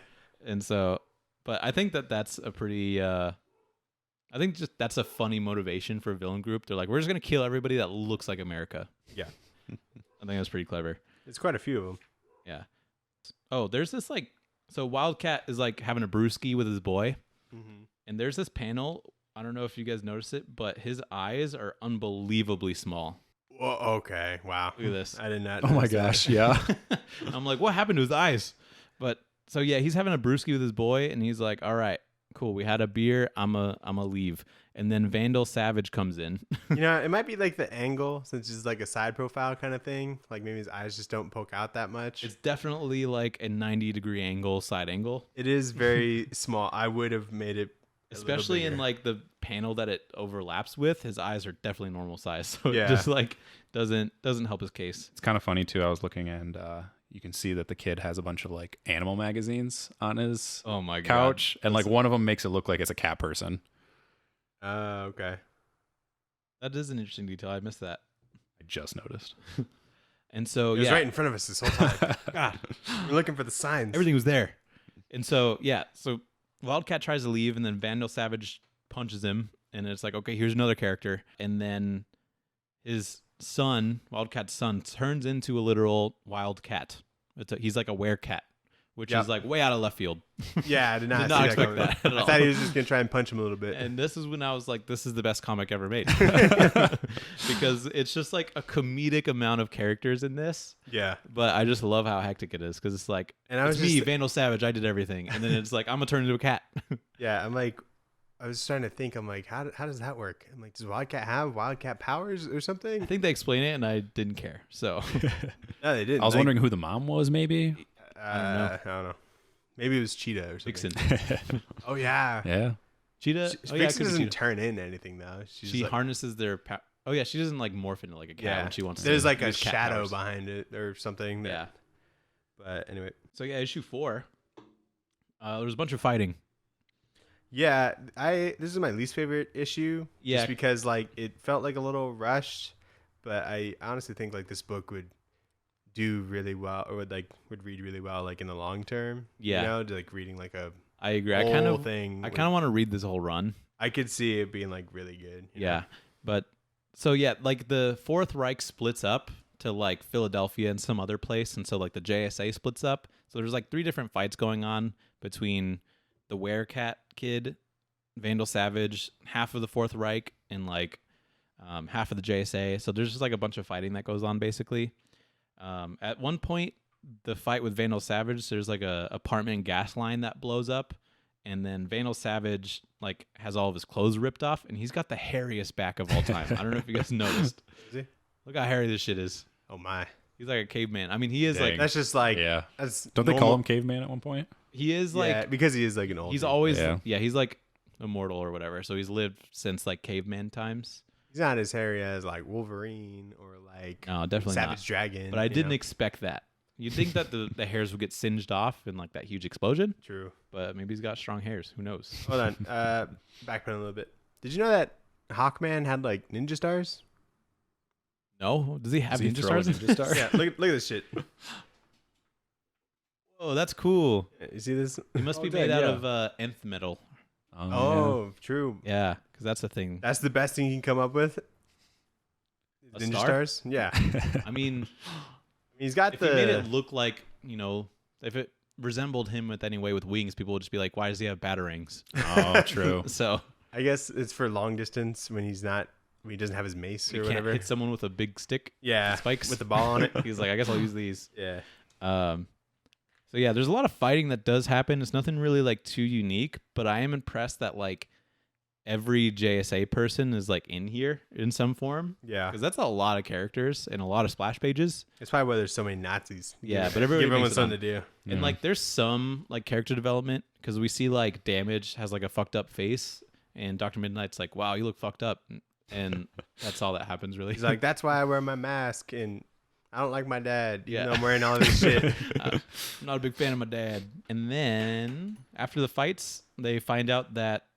And so But I think that's a pretty. I think just that's a funny motivation for a villain group. They're like, we're just gonna kill everybody that looks like America. Yeah. I think that's pretty clever. It's quite a few of them. Yeah. Oh, there's this like. So Wildcat is like having a brewski with his boy, and there's this panel. I don't know if you guys noticed it, but his eyes are unbelievably small. Whoa, okay. Wow. Look at this. I did not. Oh my notice that. gosh, yeah. I'm like, what happened to his eyes? But so yeah, he's having a brewski with his boy, and he's like, all right, cool. We had a beer. I'm a leave. And then Vandal Savage comes in. You know, it might be like the angle, since it's like a side profile kind of thing. Like maybe his eyes just don't poke out that much. It's definitely like a 90-degree angle, side angle. It is very small. I would have made it a little Especially in bigger. like the panel that it overlaps with. His eyes are definitely normal size. So Yeah. it just like doesn't help his case. It's kind of funny too. I was looking and you can see that the kid has a bunch of like animal magazines on his Oh my god. couch, and like one of them makes it look like it's a cat person. Okay. That is an interesting detail. I missed that. I just noticed. And so It was yeah, right in front of us this whole time. God, We're looking for the signs. everything was there. And so yeah, so Wildcat tries to leave, and then Vandal Savage punches him, and it's like, okay, here's another character. And then his son, Wildcat's son, turns into a literal wildcat. He's like a werecat, which Yep. is like way out of left field. Yeah, I did not, Did not see expect coming. that at I all. thought he was just gonna try and punch him a little bit. And this is when I was like, this is the best comic ever made. Because it's just like a comedic amount of characters in this. Yeah. But I just love how hectic it is, because it's like, And I was it's me, just- Vandal Savage, I did everything. And then it's like, I'm going to turn into a cat. Yeah, I'm like, I was trying to think. I'm like, how does that work? I'm like, does Wildcat have Wildcat powers or I something? think they explain it, and I didn't care. So No, they didn't. I was Like, wondering who the mom was, maybe. I don't know. Maybe it was Cheetah or something. Vixen. Oh yeah. Cheetah? Yeah. Oh, yeah, it Vixen could be doesn't Cheetah. turn into anything though. She's She like, harnesses their Oh, yeah, she doesn't like morph into like a cat yeah. when she wants to. There's like a use cat shadow powers. behind it or something. That, Yeah. But anyway. So yeah, issue 4. There was a bunch of fighting. Yeah, this is my least favorite issue. Yeah. Just because like it felt like a little rushed, but I honestly think like this book would do really well, or would read really well like in the long term. Yeah. You know, like reading like a I agree. whole I kind of thing. want to read this whole run. I could see it being like really good. you Yeah. know? But so yeah, like the Fourth Reich splits up to like Philadelphia and some other place, and so like the JSA splits up. So there's like 3 different fights going on between the Werecat kid, Vandal Savage, half of the Fourth Reich, and like half of the JSA. So there's just like a bunch of fighting that goes on basically. At one point, the fight with Vandal Savage, there's like a apartment gas line that blows up, and then Vandal Savage like has all of his clothes ripped off, and he's got the hairiest back of all time. I don't know if you guys noticed. Is he? Look how hairy this shit is. Oh my. He's like a caveman. I mean, he is Dang. like That's just like Yeah. That's Don't they call normal- him caveman at one point? he is like yeah, because he is like an old. he's dude. always Yeah. he's like immortal or whatever. So he's lived since like caveman times. He's not as hairy as like Wolverine or like No, definitely Savage not. Dragon. But I you didn't know? expect that. You'd think that the hairs would get singed off in like that huge explosion, True. but maybe he's got strong hairs. Who knows? Hold on. Backpedal a little bit. Did you know that Hawkman had like ninja stars? No, does he have Does he ninja throw a stars? ninja star? Yeah. Look at this shit. Oh, that's cool. You see this? He must be Oh, made dang, out yeah. of nth metal. Oh, true. Yeah, because that's the thing. That's the best thing you can come up with. A Ninja star? stars. Yeah. I mean, He's got if the. he made it look like, if it resembled him with any way with wings, people would just be like, why does he have batarangs? Oh, true. So I guess it's for long distance when he doesn't have his mace he or can't whatever. hit someone with a big stick. Yeah. spikes. with the ball on it. He's like, I guess I'll use these. Yeah. So yeah, there's a lot of fighting that does happen. It's nothing really like too unique, but I am impressed that like every JSA person is like in here in some form, Yeah. because that's a lot of characters and a lot of splash pages. It's probably why there's so many Nazis. Yeah, but everybody give everyone makes it something to do. And like there's some like character development, because we see like Damage has like a fucked up face, and Dr. Midnight's like, wow, you look fucked up, and that's all that happens really. He's like, that's why I wear my mask, and I don't like my dad. Yeah. Even though I'm wearing all this shit. I'm not a big fan of my dad. And then after the fights, they find out that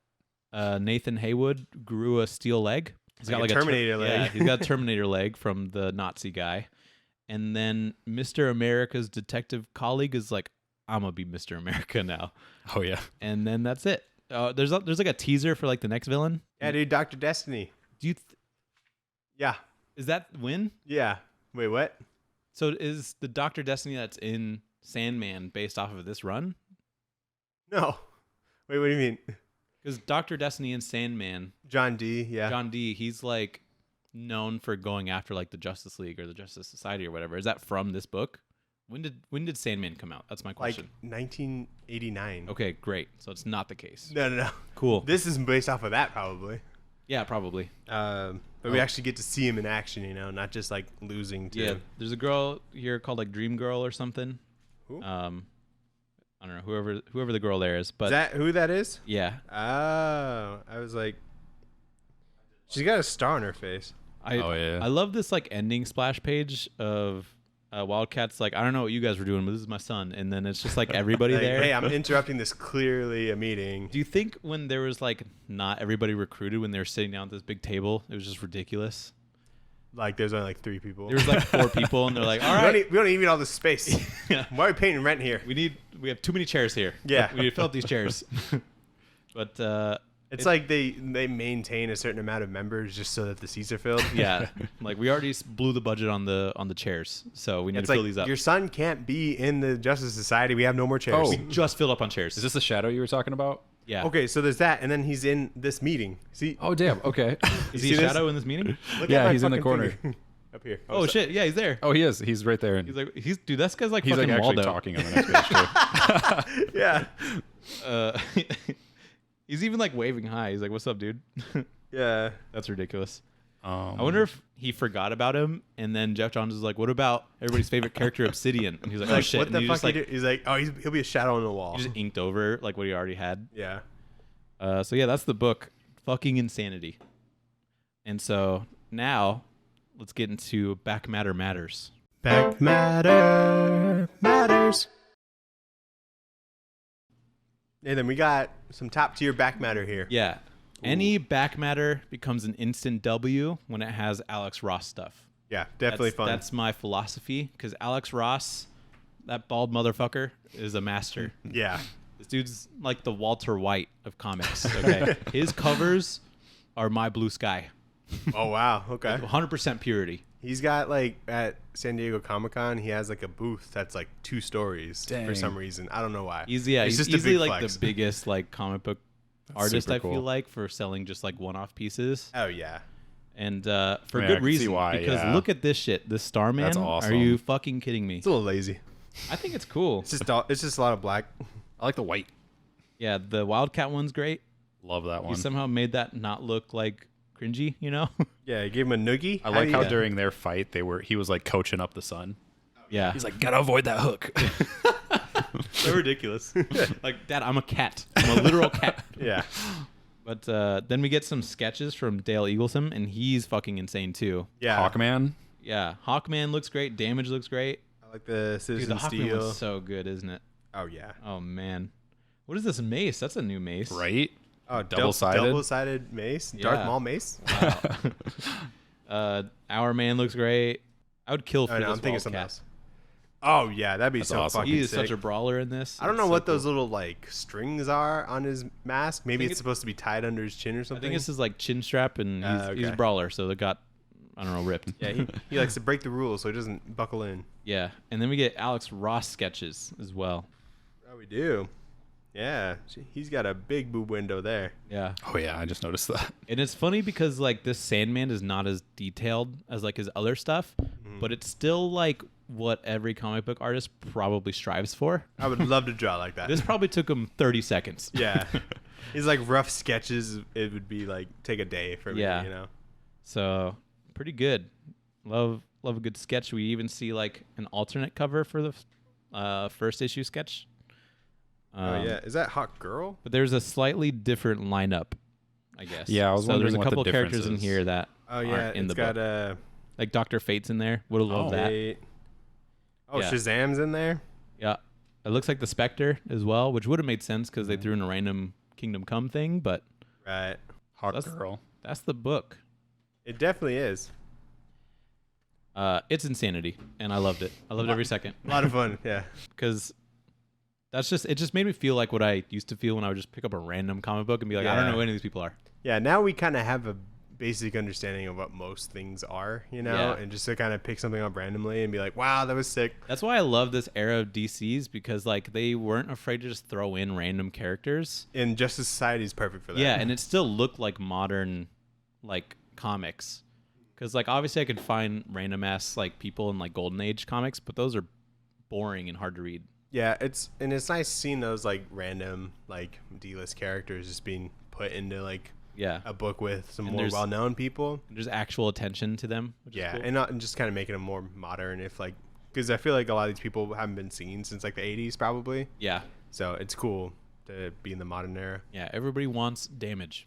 Nathan Haywood grew a steel leg. He's Like a Terminator leg. Yeah, he's got a Terminator leg from the Nazi guy. And then Mr. America's detective colleague is like, I'm gonna be Mr. America now. Oh yeah. And then that's it. There's like a teaser for like the next villain. Yeah, dude, Dr. Destiny. Do you? Yeah. Is that Win? Yeah. Wait, what? So is the Dr. Destiny that's in Sandman based off of this run? No. Wait, what do you mean? Because Dr. Destiny in Sandman, John D. Yeah. John D, he's like known for going after like the Justice League or the Justice Society or whatever. Is that from this book? When did Sandman come out? That's my Like question. 1989. Okay, great. So it's not the case. No. Cool. This is based off of that, probably. Yeah, probably. But we actually get to see him in action, you know, not just like losing to. Yeah, there's a girl here called like Dream Girl or something. Who? I don't know whoever the girl there is, but Is that who that is? yeah, Oh, I was like, she's got a star on her face. I love this like ending splash page of Wildcats. Like, I don't know what you guys were doing, but this is my son, and then it's just like everybody Like, there. hey, I'm interrupting this clearly a meeting. Do you think when there was like not everybody recruited when they were sitting down at this big table, it was just ridiculous? Like, there's only like 3 people. There was like 4 people, and they're like, "All we right, don't even need all this space. Yeah. Why are we paying rent here? we have too many chairs here. Yeah. we need to fill up these chairs." But It's like they maintain a certain amount of members just so that the seats are filled. yeah, like we already blew the budget on the chairs, so we need It's to fill like these up. your son can't be in the Justice Society. We have no more chairs. Oh. We just filled up on chairs. Is this the shadow you were talking about? Yeah. Okay, so there's that, and then he's in this meeting. See, Oh damn. Okay. Is You he a see this? shadow in this meeting? look Yeah, at my he's in the fucking corner. finger. Up here. Oh shit! Yeah, he's there. Oh, he is. He's right there. He's like dude. This guy's like He's like fucking actually Waldo. talking on the next page too. Yeah, He's even like waving hi. He's like, "What's up, dude?" yeah. That's ridiculous. I I wonder if he forgot about him, and then Geoff Johns is like, "What about everybody's favorite character, Obsidian?" And he's like, "Oh Like, shit!" what and the he fuck? just like He's like, oh, he'll be a shadow on the wall. he just inked over like what he already had. Yeah. So yeah, that's the book, Fucking Insanity. And so now, let's get into Back Matter Matters. Back matter matters. Hey, then we got some top tier back matter here. Yeah. Any back matter becomes an instant W when it has Alex Ross stuff. Yeah, definitely fun. That's my philosophy, because Alex Ross, that bald motherfucker, is a master. Yeah. This dude's like the Walter White of comics. Okay, his covers are my blue sky, Oh wow. Okay. 100% purity. He's got like at San Diego Comic-Con, he has like a booth that's like 2 stories for Dang. some reason. I don't know why. He's It's just a easily big like flex. the biggest like comic book artist. super I feel cool. like for selling just like one-off pieces, Oh yeah. and for I mean, I good can see reason. why, because yeah. look at this shit, this Starman. That's Are awesome. you fucking kidding me? It's a little lazy. I think it's cool. It's just a lot of black. I like the white. Yeah, the Wildcat one's great. Love that You one. somehow made that not look like cringy, you know? Yeah, he gave him a noogie. I like how Yeah. during their fight he was like coaching up the son. Yeah. He's like, gotta avoid that hook. so ridiculous. Like, Dad, I'm a cat. I'm a literal cat. Yeah. But then we get some sketches from Dale Eaglesham, and he's fucking insane too. Yeah. Hawkman. Yeah, Hawkman looks great. Damage looks great. I like the Dude, Citizen the Hawkman Steel. one's so good, isn't it? Oh yeah. Oh man, what is this mace? That's a new mace, Right? Oh, Double-sided? double-sided mace. Darth Yeah. Maul mace. Wow. Our Man looks great. I would kill for Oh, no, this I'm thinking something Wildcat. else. Oh yeah, that'd be That's so awesome. fucking He is sick. such a brawler in this. I don't It's know so what those cool. little like strings are on his mask. Maybe think it's supposed to be tied under his chin or I something. think it's his like chin strap, and he's a okay. brawler, so they got I don't know ripped. Yeah, he likes to break the rules so he doesn't buckle in. Yeah, and then we get Alex Ross sketches as well. Oh, we do. Yeah, he's got a big boob window there. Yeah, Oh yeah, I just noticed that. and it's funny because like this Sandman is not as detailed as like his other stuff, Mm-hmm. but it's still like what every comic book artist probably strives for. I would love to draw like that. This probably took him 30 seconds. Yeah, he's like rough sketches. It would be like take a day for me. Yeah. You know. So pretty good. Love a good sketch. We even see like an alternate cover for the first issue sketch. Oh yeah, is that Hawk Girl? But there's a slightly different lineup, I guess. Yeah, I was so there's wondering a what the couple difference characters in is. here that Oh yeah, aren't in it's the got book. Like Dr. Fate's in there. Would have loved that. wait. Oh, Yeah. Shazam's in there. Yeah. It looks like the Spectre as well, which would have made sense because they threw in a random Kingdom Come thing, but Right. Hawk That's- Girl. that's the book. It definitely is. It's insanity, and I loved it. I loved every second A lot of fun. Yeah. because That's just, it just made me feel like what I used to feel when I would just pick up a random comic book and be like, I don't know who any of these people are. Yeah, now we kind of have a basic understanding of what most things are, and just to kind of pick something up randomly and be like, wow, that was sick. That's why I love this era of DCs, because like they weren't afraid to just throw in random characters. And Justice Society is perfect for that. Yeah, and it still looked like modern like comics. Because like obviously I could find random ass like people in like Golden Age comics, but those are boring and hard to read. Yeah, it's nice seeing those like random like D-list characters just being put into like a book with some more well-known people. There's actual attention to them. Which is cool. And just kind of making them more modern, if like, because I feel like a lot of these people haven't been seen since like the 80s probably. Yeah. So it's cool to be in the modern era. Yeah, everybody wants Damage.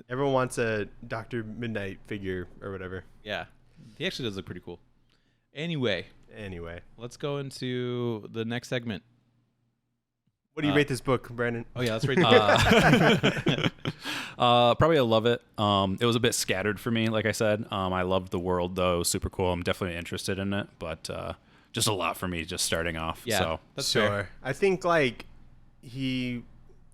Everyone wants a Dr. Midnight figure or whatever. Yeah, he actually does look pretty cool. Anyway, let's go into the next segment. What do you rate this book, Brandon? Oh yeah, let's rate the book. Probably I love it. It was a bit scattered for me, like I said. I loved the world though. It was super cool. I'm definitely interested in it, but just a lot for me just starting off. Yeah, so that's sure. fair. I think like he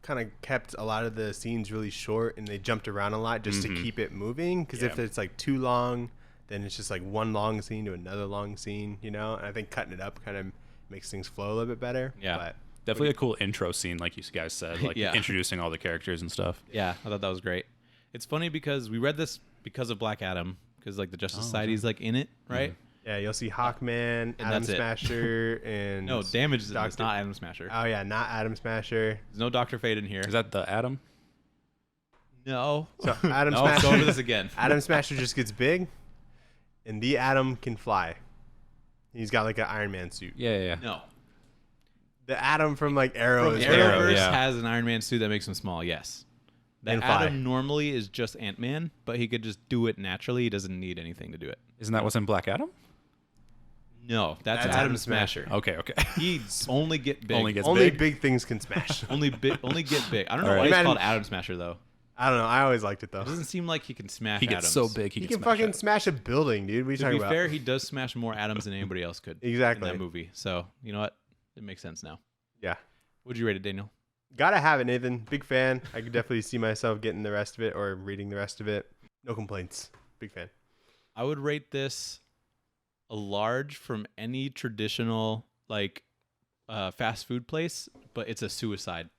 kind of kept a lot of the scenes really short and they jumped around a lot just to keep it moving, because if it's like too long, then it's just like one long scene to another long scene, and I think cutting it up kind of makes things flow a little bit better. But definitely a cool intro scene, like you guys said, like introducing all the characters and stuff. Yeah, I thought that was great. It's funny because we read this because of Black Adam, because like the Justice Society's like in it, right? Yeah, you'll see Hawkman, Atom Smasher, and no, Damage is not Atom Smasher. Oh yeah, not Atom Smasher. There's no Dr. Fate in here. Is that the Atom? No. So Atom no, Smasher. Go over this again. Atom Smasher just gets big, and the Atom can fly. He's got like an Iron Man suit. Yeah. No. The Atom from like Arrow. From Arrowverse has an Iron Man suit that makes him small. Yes. The Atom normally is just Ant-Man, but he could just do it naturally. He doesn't need anything to do it. Isn't that what's in Black Adam? No, that's Atom Smasher. Okay. He only get big. Only big things can smash. only get big. I don't know why he's called Atom Smasher though. I don't know. I always liked it though. It doesn't seem like he can smash. He gets atoms. so big he can fucking smash a building, dude. What are you talking about? To be fair, he does smash more atoms than anybody else could. Exactly. In that movie. So you know what? It makes sense now. Yeah. Would you rate it, Daniel? Gotta have it, Nathan. Big fan. I could definitely see myself getting the rest of it or reading the rest of it. No complaints. Big fan. I would rate this a large from any traditional like fast food place, but it's a suicide.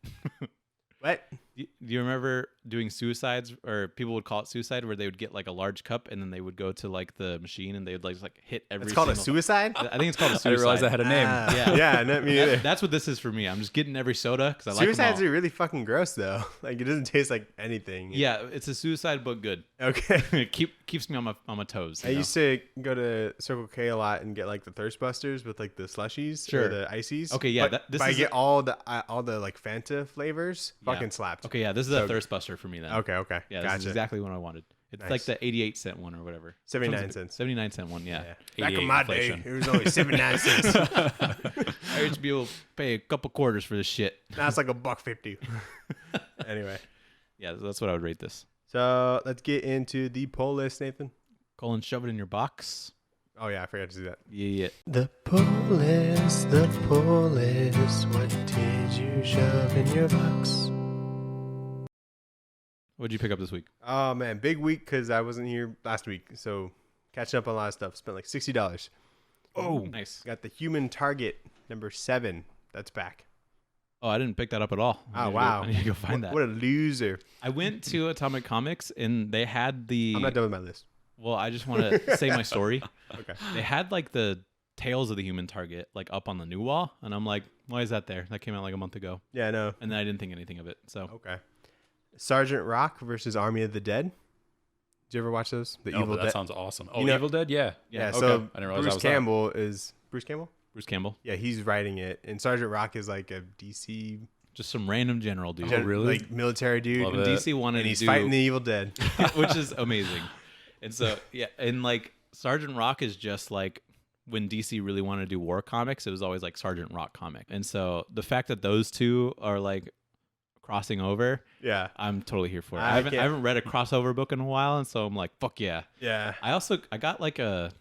What? Do you remember doing suicides, or people would call it suicide, where they would get like a large cup and then they would go to like the machine and they would like hit every. It's called a suicide? I think it's called a suicide. I didn't realize that had a name. Yeah, not me either. That's what this is for me. I'm just getting every soda because I like them Suicides all. are really fucking gross though. Like it doesn't taste like anything. Yeah, it's a suicide but good. Okay. Keeps me on my toes. I used to go to Circle K a lot and get like the Thirst Busters with like the slushies or the ices. Okay, yeah. But I get all the like Fanta flavors. Fucking slapped. Okay, yeah. This is a Thirst Buster for me then. Okay. Yeah, gotcha. this is exactly what I wanted. It's like the 88-cent one or whatever. 79 cents. 79-cent one, yeah. Back in my day, it was only 79 cents. I used to be able to pay a couple quarters for this shit. Now it's like $1.50. Anyway. Yeah, that's what I would rate this. So let's get into the poll list, Nathan. Colin, shove it in your box. Oh yeah, I forgot to do that. Yeah. The poll list. What did you shove in your box? What'd you pick up this week? Oh man, big week because I wasn't here last week, so catching up on a lot of stuff. Spent like $60. Oh, nice. Got the Human Target number 7. That's back. Oh, I didn't pick that up at all. Oh wow, I need to go find that. What a loser! I went to Atomic Comics and they had the. I'm not done with my list. Well, I just want to say my story. Okay. They had like the Tales of the Human Target like up on the new wall, and I'm like, why is that there? That came out like a month ago. Yeah, I know. And then I didn't think anything of it. So okay. Sergeant Rock versus Army of the Dead. Did you ever watch those? The Evil Dead sounds awesome. Oh, Evil Dead, yeah. Yeah. Okay. So I didn't realize Bruce that was Campbell is Bruce Campbell. Bruce Campbell. Yeah, he's writing it, and Sergeant Rock is like a DC. Just some random general dude. Oh, really? Like military dude. Love And it. DC wanted And he's to do, fighting the Evil Dead. which is amazing. And so yeah, and like Sergeant Rock is just like when DC really wanted to do war comics, it was always like Sergeant Rock comic. And so the fact that those two are like crossing over, Yeah. I'm totally here for it. I I haven't read a crossover book in a while, and so I'm like, fuck yeah. Yeah. I got like a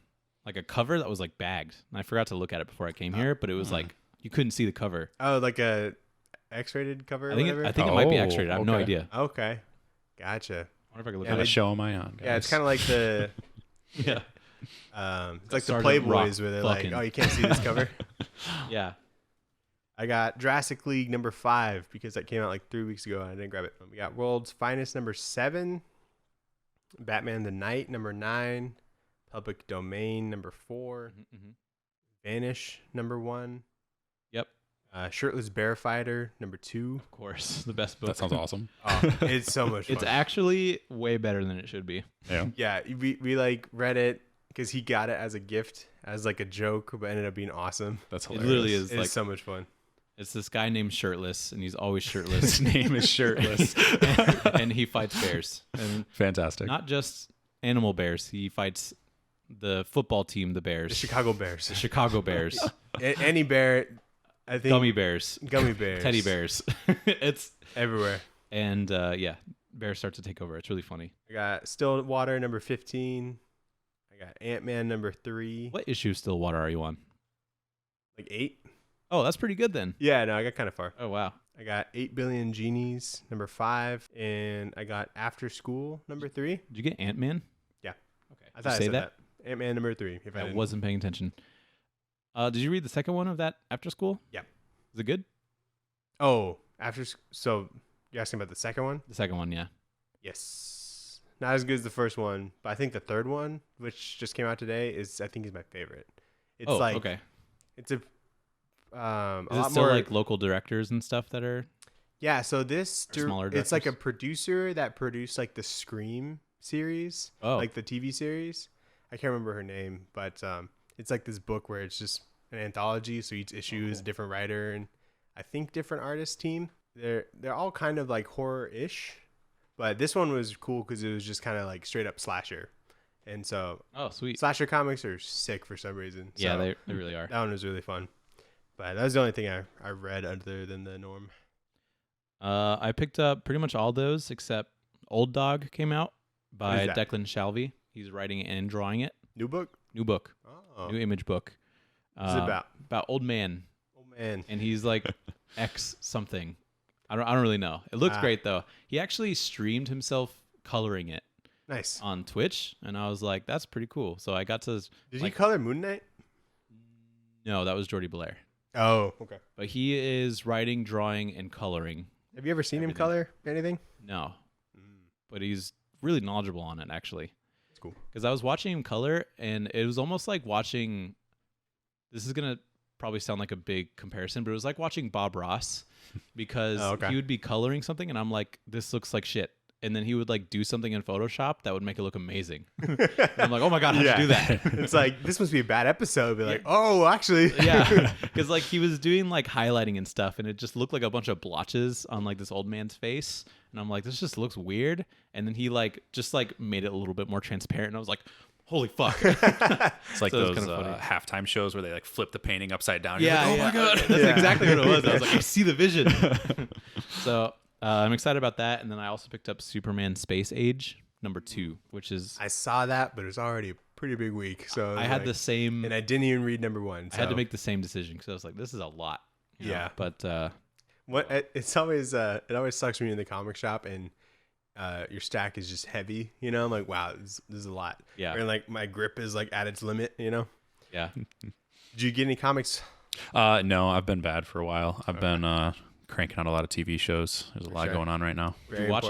cover that was like bagged, and I forgot to look at it before I came here, but it was like you couldn't see the cover. Oh, like a X-rated cover. I think or it, whatever? I think it might be Oh, X-rated. I have no okay. idea. Okay, gotcha. I wonder if I can look Yeah, at What it. show am I on, guys? Yeah, it's kind of like the Yeah. it's like the Sergeant Rock Playboys where they're like, fucking- oh, you can't see this cover. Yeah. I got Jurassic League number 5 because that came out like 3 weeks ago and I didn't grab it. We got World's Finest number 7, Batman the Knight number 9, Public Domain number 4, Mm-hmm. Vanish number 1, Yep. Shirtless Bear Fighter number 2. Of course, the best book. That sounds awesome. Oh, it's so much fun. It's actually way better than it should be. Yeah. Yeah, we like read it because he got it as a gift, as like a joke, but ended up being awesome. That's It hilarious. literally is It's like so much fun. it's this guy named Shirtless, and he's always shirtless. His name is Shirtless. and he fights bears, and Fantastic. not just animal bears. He fights the football team, the Bears, The Chicago Bears. the Chicago Bears, Any bear, I think. gummy bears, Gummy bears. teddy bears. It's Everywhere. and yeah, bears start to take over. It's really funny. I got Stillwater number 15. I got Ant-Man number 3. What issue of Stillwater are you on? Like 8? Oh, that's pretty good then. Yeah, no, I got kind of far. Oh wow. I got 8 Billion Genies number 5. And I got After School number 3. Did you get Ant-Man? Yeah. Okay. I Did thought you I say said that? that. Ant-Man number 3. If I I didn't. wasn't paying attention. Did you read the second one of that After School? Yeah. Is it good? Oh, so you're asking about the second one? The second one, yeah. Yes. Not as good as the first one, but I think the third one, which just came out today, I think is my favorite. It's like okay. it's a Is a it lot still more like local directors and stuff that are? yeah. So this Or smaller it's like a directors? producer that produced like the Scream series, Oh, like the TV series. I can't remember her name, but it's like this book where it's just an anthology. So each issue is a different writer and I think different artist team. They're all kind of like horror-ish, but this one was cool because it was just kind of like straight up slasher, and so oh, sweet. slasher comics are sick for some reason. Yeah, So they really are. that one was really fun. But that was the only thing I read other than the norm. I picked up pretty much all those except Old Dog came out by is that? Declan Shalvey. He's writing it and drawing it. New book? New book, Oh, new image book. what's it about? About old man, Oh man, and he's like X something. I don't really know. It looks Ah. great though. He actually streamed himself coloring it nice. on Twitch, and I was like, that's pretty cool. So I got to Did like- you color Moon Knight? no, that was Jordy Belair. Oh, okay. But he is writing, drawing, and coloring. Have you ever seen him Everything. color anything? No, but he's really knowledgeable on it actually. It's cool. Because I was watching him color, and it was almost like watching. This is gonna probably sound like a big comparison, but it was like watching Bob Ross, because Oh, okay. he would be coloring something, and I'm like, this looks like shit, and then he would like do something in Photoshop that would make it look amazing. And I'm like, oh my god, how'd you do that? It's like this must be a bad episode. Be like, oh, actually, Yeah, because like he was doing like highlighting and stuff, and it just looked like a bunch of blotches on like this old man's face, and I'm like, this just looks weird. And then he like just like made it a little bit more transparent, and I was like, holy fuck. It's like So it's those kinda funny. halftime shows where they like flip the painting upside down. You're Yeah, like, oh yeah. my god. That's Yeah. exactly what it was. I was like, I see the vision. So I'm excited about that, and then I also picked up Superman Space Age #2, which is I saw that, but it was already a pretty big week. So I had the same. and I didn't even read number 1. I had to so- make the same decision because I was like, this is a lot. you know? Yeah. But What it's always it always sucks when you're in the comic shop and your stack is just heavy, you know. I'm like, wow, this is a lot. Yeah. Or like my grip is like at its limit, you know. yeah. Did you get any comics? No, I've been bad for a while. I've been cranking out a lot of TV shows. There's a lot Sure. going on right now. Very watch it?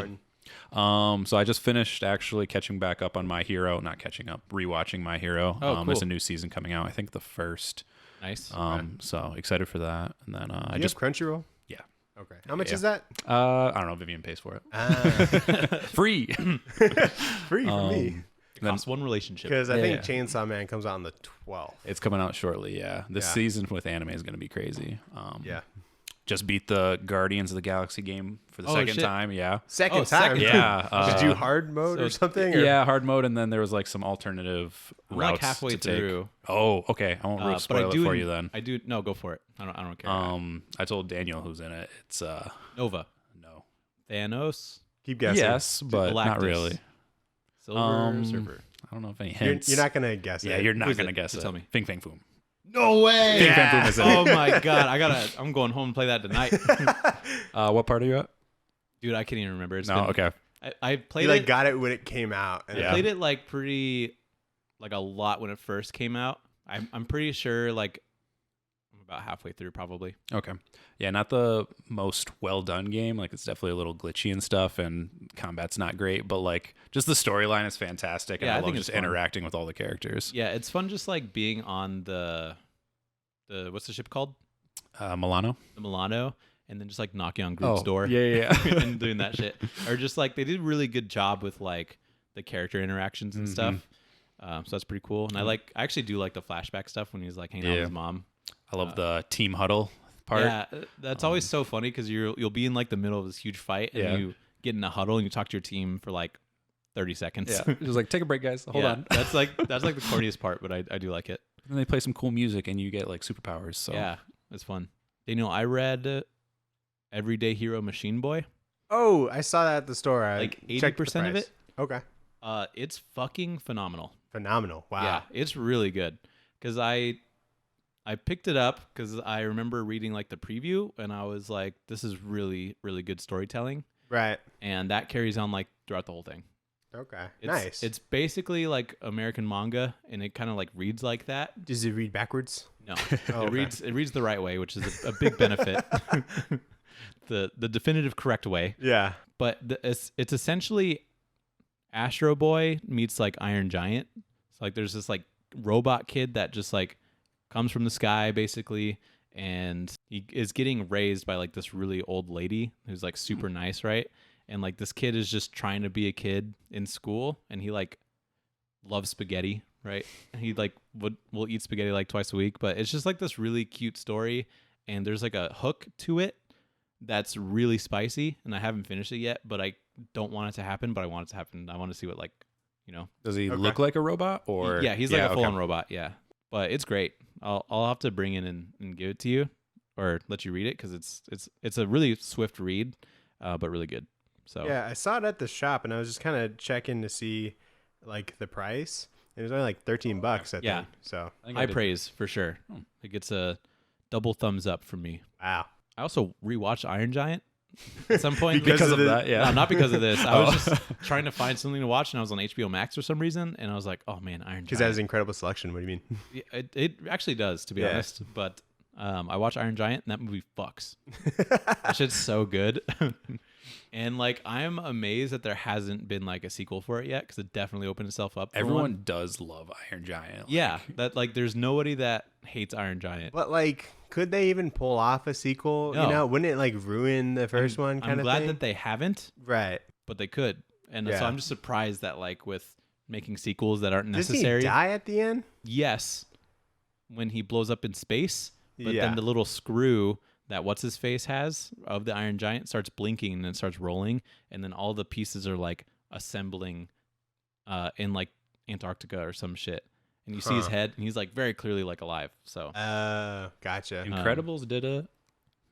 important. So I just finished actually catching back up on My Hero, not catching up, rewatching My Hero. Oh, There's a cool. new season coming out. I think the first. Nice. So excited for that. And then I You just have Crunchyroll. yeah. Okay. How much Yeah. is that? I don't know. Vivian pays for it. Free. Free for me. It costs one relationship. Because I think Yeah. Chainsaw Man comes out on the 12th. It's coming out shortly. Yeah. This Yeah. season with anime is going to be crazy. Yeah. Just beat the Guardians of the Galaxy game for the Oh, second shit. time. Yeah. Second Oh, time. second Yeah. Did you hard mode or so- something? Or? Yeah, hard mode, and then there was like some alternative I'm routes like halfway to take. through. Oh, okay. I won't But spoil I it do. for you then. I do. No, go for it. I don't care. I told Daniel who's in it. It's Nova, no. Thanos, Keep guessing. Yes, but not Galactus, really. Silver Surfer. I don't know if any You're, hints. you're not going to guess Yeah, it. you're not Who's gonna it? guess So it. tell me. Fing Fang Foom. No way. Pink Van Boom is in it. Oh my god, I'm going home and play that tonight. What part are you at? Dude, I can't even remember. Okay. I played You like it. got it when it came out. And I played it like a lot when it first came out. I'm pretty sure like I'm about halfway through probably. Okay. Yeah, not the most well done game. Like it's definitely a little glitchy and stuff, and combat's not great. But like just the storyline is fantastic, and Yeah, I I love think just it's fun. interacting with all the characters. Yeah, it's fun just like being on the what's the ship called? Milano. The Milano, and then just like knocking on Groot's door. Yeah. and doing that shit. Or just like they did a really good job with like the character interactions and stuff. So that's pretty cool. And I actually do like the flashback stuff when he's like hanging out with his mom. I love the team huddle part. Yeah, that's always so funny because you'll be in like the middle of this huge fight and you get in a huddle and you talk to your team for like 30 seconds. Yeah. Just like take a break, guys. Hold on. That's like the corniest part, but I do like it. And they play some cool music, and you get like superpowers. So Yeah, it's fun. Daniel, I read Everyday Hero Machine Boy. Oh, I saw that at the store. I Like checked the 80% of price. it. Okay. It's fucking phenomenal. Phenomenal. Wow. Yeah, it's really good. Because I picked it up because I remember reading like the preview and I was like, this is really, really good storytelling. Right. And that carries on like throughout the whole thing. Okay. It's, Nice. It's basically like American manga and it kind of like reads like that. Does it read backwards? No, Oh, okay. it reads the right way, which is a big benefit. the definitive correct way. Yeah. But it's essentially Astro Boy meets like Iron Giant. So like there's this like robot kid that just like comes from the sky basically, and he is getting raised by like this really old lady who's like super nice, right? And like this kid is just trying to be a kid in school, and he like loves spaghetti, right? And he like will eat spaghetti like twice a week, but it's just like this really cute story, and there's like a hook to it that's really spicy, and I haven't finished it yet, but I don't want it to happen, but I want it to happen. I want to see what like, you know. Does he Okay. look like a robot or? Yeah, he's like a okay. full-on robot. Yeah, but it's great. I'll have to bring in and give it to you, or let you read it because it's a really swift read, but really good. So Yeah, I saw it at the shop, and I was just kind of checking to see like the price. It was only like $13, I Yeah. think. So think high did. praise for sure. It gets a double thumbs up from me. wow. I also rewatched Iron Giant at some point. Because of the- that, yeah. No, not because of this. I Oh. was just trying to find something to watch, and I was on HBO Max for some reason, and I was like, "Oh man, Iron Because that Giant." has incredible selection. What do you mean? Yeah, it actually does, to be Yeah. honest. But I watched Iron Giant, and that movie fucks. That shit's so good. And like, I'm amazed that there hasn't been like a sequel for it yet, because it definitely opened itself up. For Everyone one. does love Iron Giant. Yeah, that like, there's nobody that hates Iron Giant. But like, could they even pull off a sequel? No. You know, wouldn't it like ruin the first one? Kind I'm of glad thing? that they haven't, Right. but they could. And so Yeah. I'm just surprised that like with making sequels that aren't Does necessary. he die at the end? Yes, when he blows up in space, but Yeah. then the little screw that what's his face has of the Iron Giant starts blinking and then starts rolling, and then all the pieces are like assembling in like Antarctica or some shit, and you see his Huh. head and he's like very clearly like alive. So Gotcha. Incredibles did it.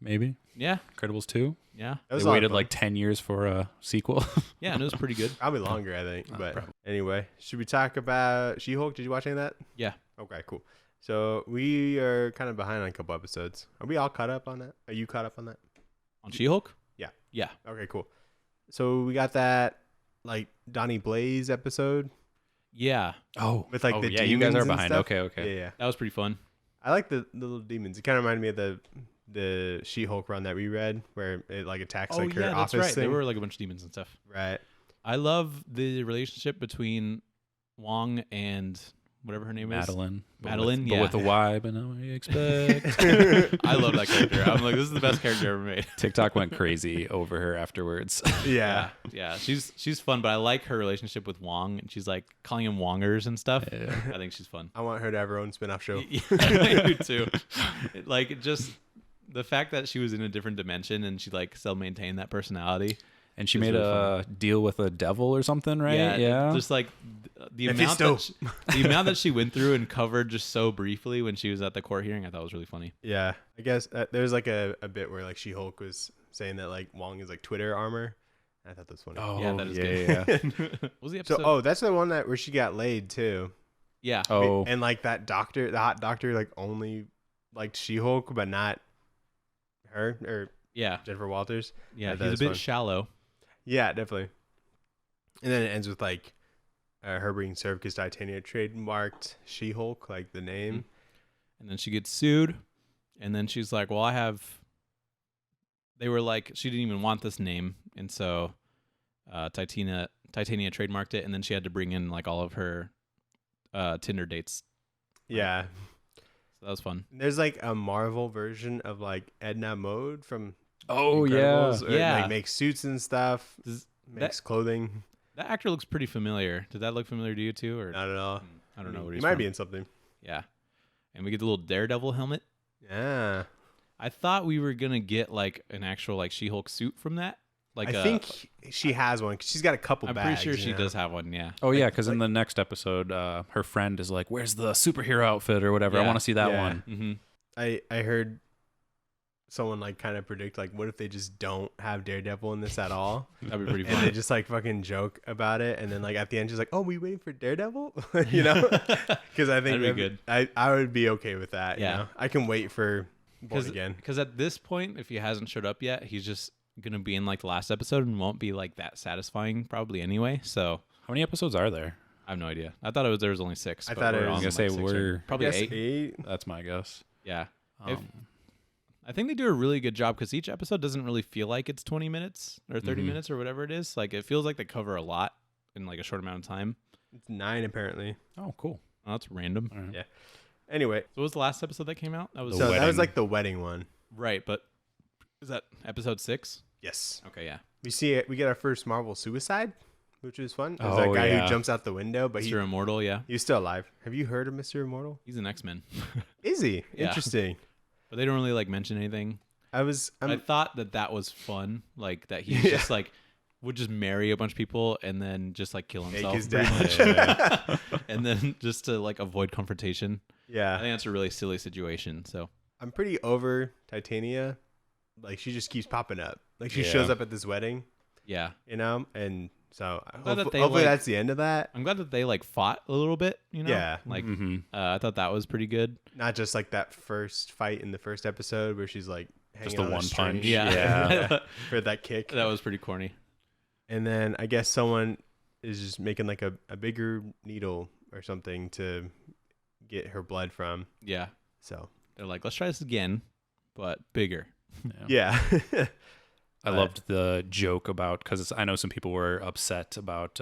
Maybe yeah, Incredibles 2. yeah, That was They a lot of waited fun. like 10 years for a sequel. yeah, and it was pretty good. Probably longer, I think. But probably. anyway, should we talk about She-Hulk? Did you watch any of that? Yeah, Okay, cool. So we are kind of behind on a couple episodes. Are we all caught up on that? Are you caught up on that? on She-Hulk. Yeah. Yeah, Okay, cool. So we got that like Donnie Blaze episode yeah, Oh, with like the yeah, you guys demons are and behind. stuff. Okay. Yeah. that was pretty fun. I like the little demons. It kind of reminded me of the She-Hulk run that we read, where it like attacks like her yeah, that's office right. thing. There were like a bunch of demons and stuff. Right. I love the relationship between Wong and whatever her name is. Madeline. Madeline, but yeah. with a Y, but no, I expect. I love that character. I'm like, this is the best character ever made. TikTok went crazy over her afterwards. Yeah. Yeah, she's fun, but I like her relationship with Wong, and she's like calling him Wongers and stuff. Yeah. I think she's fun. I want her to have her own spin-off show. Yeah, I do too. Like, it just the fact that she was in a different dimension and she like still maintained that personality. And she It's made really a deal with a devil or something, right? Yeah. Just like the amount Mephisto. the amount that she went through and covered just so briefly when she was at the court hearing, I thought was really funny. Yeah. I guess there's like a bit where like She-Hulk was saying that like Wong is like Twitter armor. I thought that was funny. Oh, Yeah, that is yeah, good. yeah. What was the So episode? that's the one that where she got laid too. Yeah. Oh, And like that doctor, the hot doctor, like only liked She-Hulk, but not her or Yeah. Jennifer Walters. Yeah. That He's a is bit fun. shallow. Yeah, definitely. And then it ends with like her being served because Titania trademarked She-Hulk, like the name. And then she gets sued. And then she's like, well, they were like, she didn't even want this name. And so Titania trademarked it. And then she had to bring in like all of her Tinder dates. Yeah. So that was fun. There's like a Marvel version of like Edna Mode from oh Incredibles, yeah. or, Yeah. like makes suits and stuff, Does makes clothing. that actor looks pretty familiar. Did that look familiar to you too? Or Not at all. I don't know what He he's might from. be in something. Yeah. And we get the little Daredevil helmet. Yeah. I thought we were gonna get like an actual like She-Hulk suit from that. Like I think she has one. 'Cause she's got a couple I'm bags. pretty sure she you know? does have one. Yeah. Oh yeah, because in the next episode, her friend is like, "Where's the superhero outfit or whatever? I Yeah. want to see that Yeah. one." Mm-hmm. I heard someone like kind of predict like, what if they just don't have Daredevil in this at all? That'd be pretty And fun. they just like fucking joke about it, and then like at the end she's like, "Oh, we waiting for Daredevil?" You know? Because I think That'd be good. I would be okay with that. Yeah. You know? I can wait for Born Again. Because at this point, if he hasn't showed up yet, he's just gonna be in like the last episode and won't be like that satisfying probably anyway. So How many episodes are there? I have no idea. I thought there was only 6. I but thought it we're was- on, I was like, gonna say 6 or- we're probably Yes, 8. That's my guess. Yeah. If- Um, I think they do a really good job because each episode doesn't really feel like it's 20 minutes or 30 Mhm. minutes or whatever it is. Like it feels like they cover a lot in like a short amount of time. It's 9 apparently. oh, cool. Oh, that's random. All right. Yeah. Anyway, So what was the last episode that came out? That was The so that was wedding. like the wedding one. right, but is that episode 6? Yes. Okay, yeah. We see it. We get our first Marvel suicide, which was fun. There's Oh, that guy yeah. who jumps out the window, but Mr. Immortal, yeah. he's still alive. Have you heard of Mr. Immortal? He's an X-Men. Is he? Yeah. Interesting. But they don't really like mention anything. I thought that was fun, like that he Yeah. just like would just marry a bunch of people and then just like kill Take himself, his pretty dad. much. And then just to like avoid confrontation. I Yeah. think that's a really silly situation. So I'm pretty over Titania. Like she just keeps popping up. Like she Yeah. shows up at this wedding, yeah, you know, and so glad that they, hopefully like- that's the end of that. I'm glad that they like fought a little bit. You know, Yeah. like Mm-hmm. I thought that was pretty good. Not just like that first fight in the first episode where she's like hanging Just the on a one string. punch. Yeah, For that kick. that was pretty corny. And then I guess someone is just making like a bigger needle or something to get her blood from. Yeah, So they're like, let's try this again, but bigger. yeah. I loved the joke about because I know some people were upset about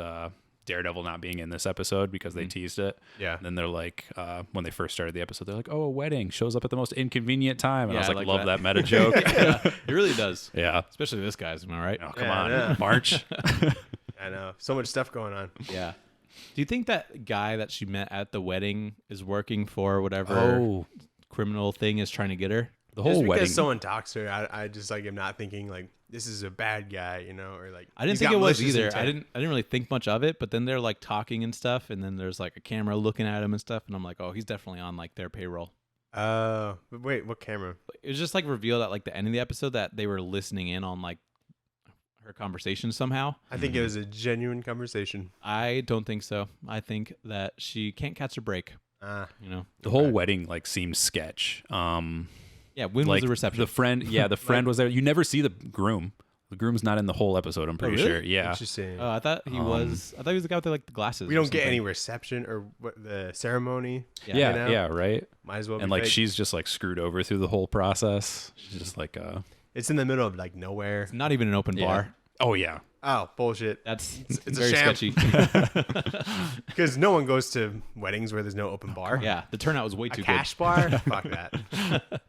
Daredevil not being in this episode because they Mhm. teased it. Yeah. And then they're like, when they first started the episode, they're like, "Oh, a wedding shows up at the most inconvenient time," and Yeah, I was I like, like "Love that. that meta joke." Yeah, it really does, Yeah. especially this guy's. Am I right? Oh, come Yeah, on, yeah. March. I know. So much stuff going on. Yeah. Do you think that guy that she met at the wedding is working for whatever Oh, criminal thing is trying to get her? the Just whole because wedding. someone talks to her, I just like am not thinking like this is a bad guy, you know, or like I didn't he's think got it was malicious either. intent. I didn't really think much of it, but then they're like talking and stuff, and then there's like a camera looking at him and stuff, and I'm like, oh, he's definitely on like their payroll. But wait, what camera? It was just like revealed at like the end of the episode that they were listening in on like her conversation somehow. I think it was a genuine conversation. I don't think so. I think that she can't catch a break. Ah, You know? The whole Okay. wedding like seems sketch. Yeah. When Like was the reception? the friend, yeah, the friend was there. You never see the groom. The groom's not in the whole episode. I'm pretty really? sure. Yeah. interesting. I thought he was. I thought he was the guy with like the glasses. We or don't get any something. reception or what the ceremony. Yeah. Yeah, you know? yeah, right. Might as well. And be like fake. she's just like screwed over through the whole process. She's just like, it's in the middle of like nowhere. It's not even an open Yeah. bar. oh yeah, Oh bullshit! That's it's a very sham. sketchy. Because no one goes to weddings where there's no open bar. Yeah, the turnout was way A too cash bar? Fuck that.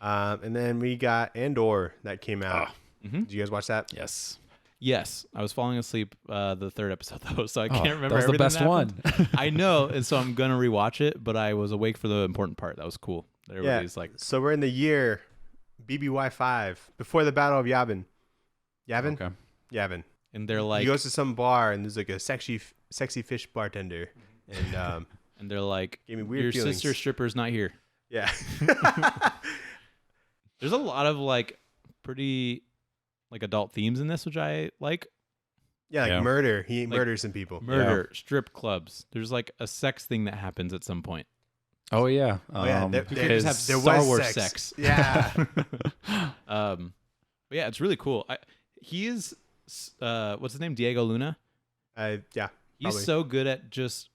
And then we got Andor that came out. good. Hmm. Did you guys watch that? yes. Yes, I was falling asleep the third episode though, so I Oh, can't remember. that was the everything best that one. happened. I know, and so I'm gonna rewatch it. But I was awake for the important part. That was cool. Everybody's like, So we're in the year BBY 5 before the Battle of Yavin. Yavin? Okay. Yavin. and they're like, He goes to some bar and there's like a sexy fish bartender, and and they're like, gave me weird your feelings. sister stripper's not here. Yeah. There's a lot of like pretty like adult themes in this, which I like. Yeah, like Yeah. murder. He murders some people. Murder, strip clubs. There's like a sex thing that happens at some point. Oh yeah. Oh, yeah, there You could just have his- Star was Wars sex. sex. Yeah. But yeah, it's really cool. He is what's his name? Diego Luna. Yeah. He's Probably. so good at just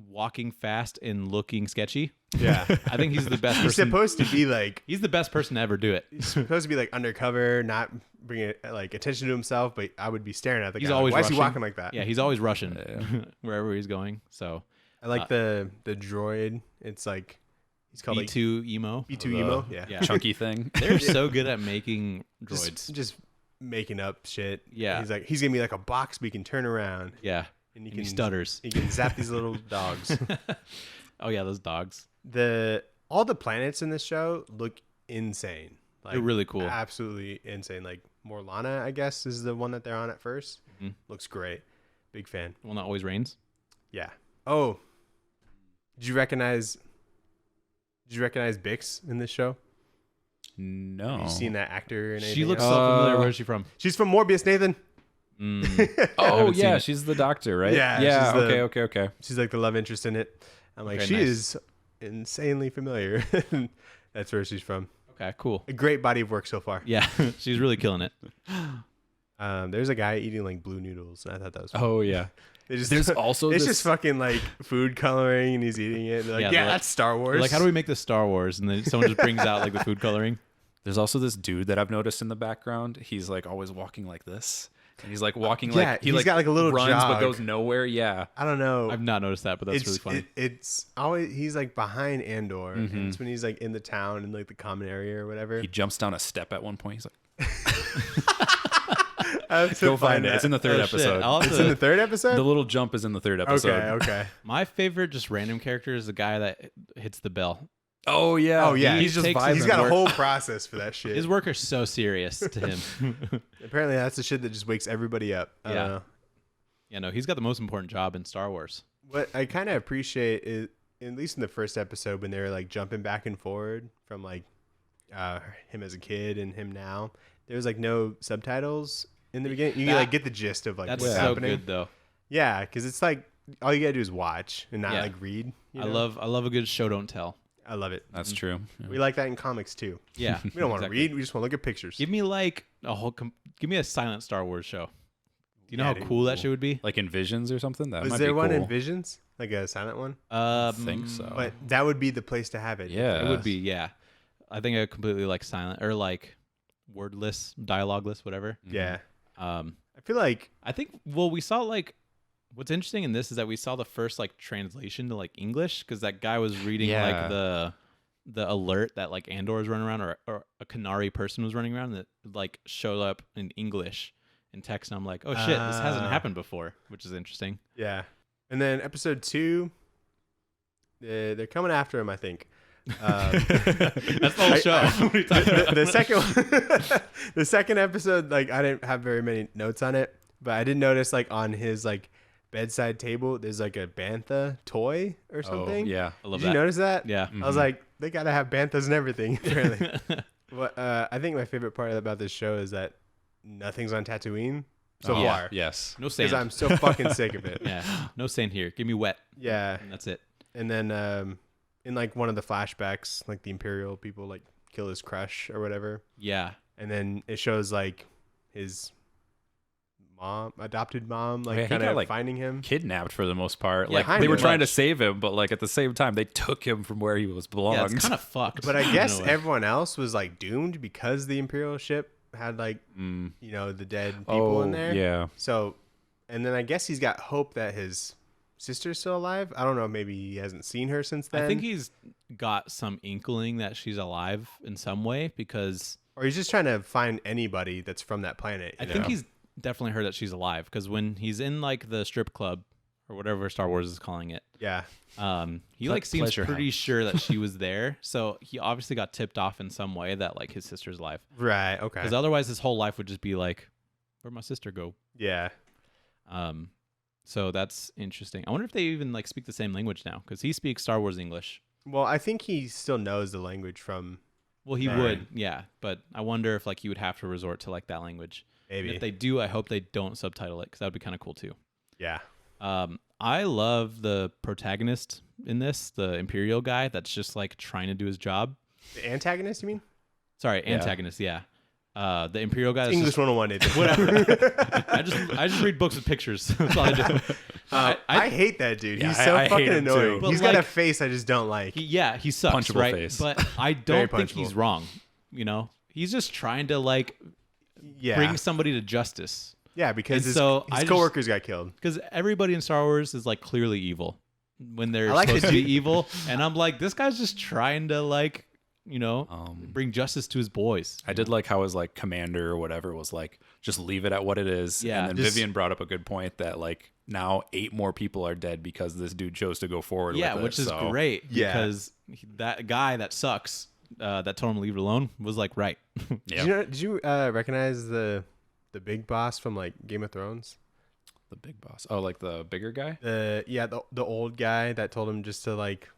walking fast and looking sketchy. Yeah. I think he's the best He's person. supposed to be like He's the best person to ever do it. he's supposed to be like undercover, not bringing like attention to himself. But I would be staring at the He's guy. always Why is he rushing. walking like that? Yeah, he's always rushing Yeah. wherever he's going. So I like the droid. It's like he's called like B2 emo. B2 The- emo. Yeah. Yeah. chunky thing. They're so good at making droids. Just making up shit. Yeah. He's like he's gonna be like a box we can turn around Yeah. and he And he can stutters. He can zap these little dogs. Oh yeah, those dogs. All the planets in this show look insane. Like They're really cool. Absolutely insane. Like Morlana, I guess, is the one that they're on at 1st. Mhm. Looks great. Big fan. The one that always rains. Yeah. Oh, did you recognize Bix in this show? No. Have you seen that actor? And She looks else? so familiar. Where's she from? She's from Morbius, Nathan. Mm. Oh haven't seen yeah, it. she's the doctor, right? Yeah, Yeah. she's the- Okay. She's like the love interest in it. I'm like, Okay, she nice. is insanely familiar. That's where she's from. Okay, cool. A great body of work so far. Yeah, she's really killing it. There's a guy eating like blue noodles, and I thought that was. Oh yeah. They just, There's also it's this. just fucking like food coloring, and he's eating it. They're like, Yeah, yeah, they're that's Star Wars. They're like, how do we make this Star Wars? And then someone just brings out like the food coloring. There's also this dude that I've noticed in the background. He's like always walking like this. And he's like walking Yeah, like he's like got, like, a little runs jog. but goes nowhere. Yeah. I don't know. I've not noticed that, but that's really funny. It's always he's like behind Andor, and Mhm. it's when he's like in the town in like the common area or whatever. He jumps down a step at one point. He's like, I have to go find it. It's in the third Oh, shit. episode. I'll have It's to- in the third episode. The little jump is in the third episode. Okay. My favorite just random character is the guy that hits the bell. Oh yeah. Oh, yeah. He's just Takes- vibing. He's got a work. whole process for that shit. His work are so serious to him. Apparently, that's the shit that just wakes everybody up. I don't Yeah. know. Yeah, no, he's got the most important job in Star Wars. What I kind of appreciate is, at least in the first episode, when they were like jumping back and forward from like him as a kid and him now, there was like no subtitles in the beginning. You That- like get the gist of like That's what's so happening. good though. Yeah, because it's like all you gotta do is watch and not Yeah. like read. You I know? love a good show don't tell. I love it. That's true. Yeah. We like that in comics too. Yeah, We don't want to exactly. read. We just want to look at pictures. Give me like give me a silent Star Wars show. Do you know Yeah, how dude. cool that shit would be? Like in Visions or something. That Was might there be one cool. in Visions, like a silent one? think so. But that would be the place to have it. Yeah. It would be, yeah. I think I completely like silent or like wordless, dialogueless, whatever. Yeah. Um, I feel like I think we saw like what's interesting in this is that we saw the first like translation to like English because that guy was reading Yeah. like the alert that like Andor was running around or a Canary person was running around that like showed up in English in text, and I'm like, oh shit, this hasn't Ah. happened before, which is interesting. yeah. And then episode 2, they're coming after him. I think. That's the whole show. What are you talking about? The second one, the second episode, like I didn't have very many notes on it, but I did notice like on his like bedside table, there's like a bantha toy or Oh something. yeah. I love Did that. you notice that? Yeah. I was like, they gotta have banthas and everything. Apparently. What I think my favorite part about this show is that nothing's on Tatooine so Oh, far. Yes. No Because sand. I'm so fucking sick of it. Yeah. No sand here. Give me wet. Yeah. And that's it. And then in like one of the flashbacks, like the Imperial people like kill his crush or whatever. Yeah. And then it shows like his adopted mom, like Yeah, he kind got, of like, finding him. Kidnapped for the most part. Yeah, Like kind they were of. trying to Much. save him, but like at the same time they took him from where he was Yeah, belonged. it's kind of fucked. But I in a guess way. everyone else was like doomed because the Imperial ship had like, Mm. you know, the dead people in there. Yeah. So, and then I guess he's got hope that his sister's still alive. I don't know. Maybe he hasn't seen her since then. I think he's got some inkling that she's alive in some way because or he's just trying to find anybody that's from that planet. I you think know? he's definitely heard that she's alive because when he's in like the strip club or whatever Star Wars is calling it, Yeah. he like seems pleasure pretty house. sure that she was there. So he obviously got tipped off in some way that like his sister's alive Right. Okay. because otherwise his whole life would just be like, where'd my sister go? Yeah. So that's interesting. I wonder if they even like speak the same language now because he speaks Star Wars English. Well, I think he still knows the language from. Well, he Right. would, yeah. But I wonder if like he would have to resort to like that language. And Maybe. if they do, I hope they don't subtitle it because that would be kind of cool too. Yeah. I love the protagonist in this, the Imperial guy that's just like trying to do his job. The antagonist, you mean? Sorry, antagonist. Yeah. The Imperial guy. That's English just, 101, Nathan. whatever. I just read books with pictures. That's all I do. I hate that dude. Yeah, He's so I hate fucking him too. annoying. But He's got a like- face I just don't like. He sucks, Punchable right? face. But I don't think punchable. he's wrong. You know, he's just trying to like Yeah. bring somebody to justice. Yeah, because And his, so I his just- coworkers got killed. Because everybody in Star Wars is like clearly evil when they're I like supposed the to be dude- evil, and I'm like, this guy's just trying to like, you know, bring justice to his boys. I did like how his like commander or whatever was like, just leave it at what it is. Yeah. And then Just- Vivian brought up a good point that like now 8 more people are dead because this dude chose to go forward Yeah, with it. which is So, great Yeah. because that guy that sucks, that told him to leave it alone, was like right. Yeah. Did you recognize the big boss from like Game of Thrones? The big boss. Oh, like the bigger guy? The old guy that told him just to like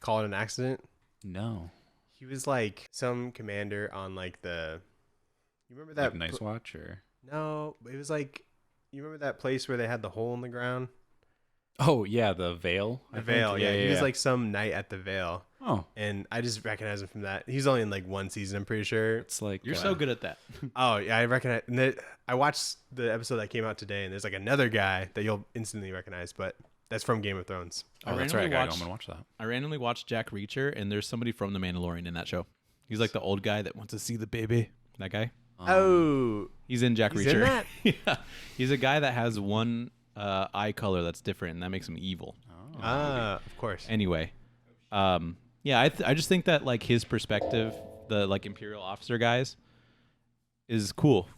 call it an accident. No. He was like some commander on like the. You remember that? Like Nice Watch or No, it was like. You remember that place where they had the hole in the ground? Oh yeah, the Veil. The Veil. Yeah, he was yeah. like some knight at the Veil, Oh, and I just recognize him from that. He's only in like one season, I'm pretty sure. it's like You're so good at that. Oh yeah, I recognize. And I watched the episode that came out today, and there's like another guy that you'll instantly recognize, but that's from Game of Thrones. Oh, that's randomly right. I gotta watched- go home and watch that. I randomly watched Jack Reacher, and there's somebody from The Mandalorian in that show. He's like the old guy that wants to see the baby. That guy. Oh, He's in Jack He's Reacher. in that? Yeah, he's a guy that has one eye color that's different, and that makes him evil. of course. Anyway, yeah, I just think that like his perspective, the like Imperial officer guys, is cool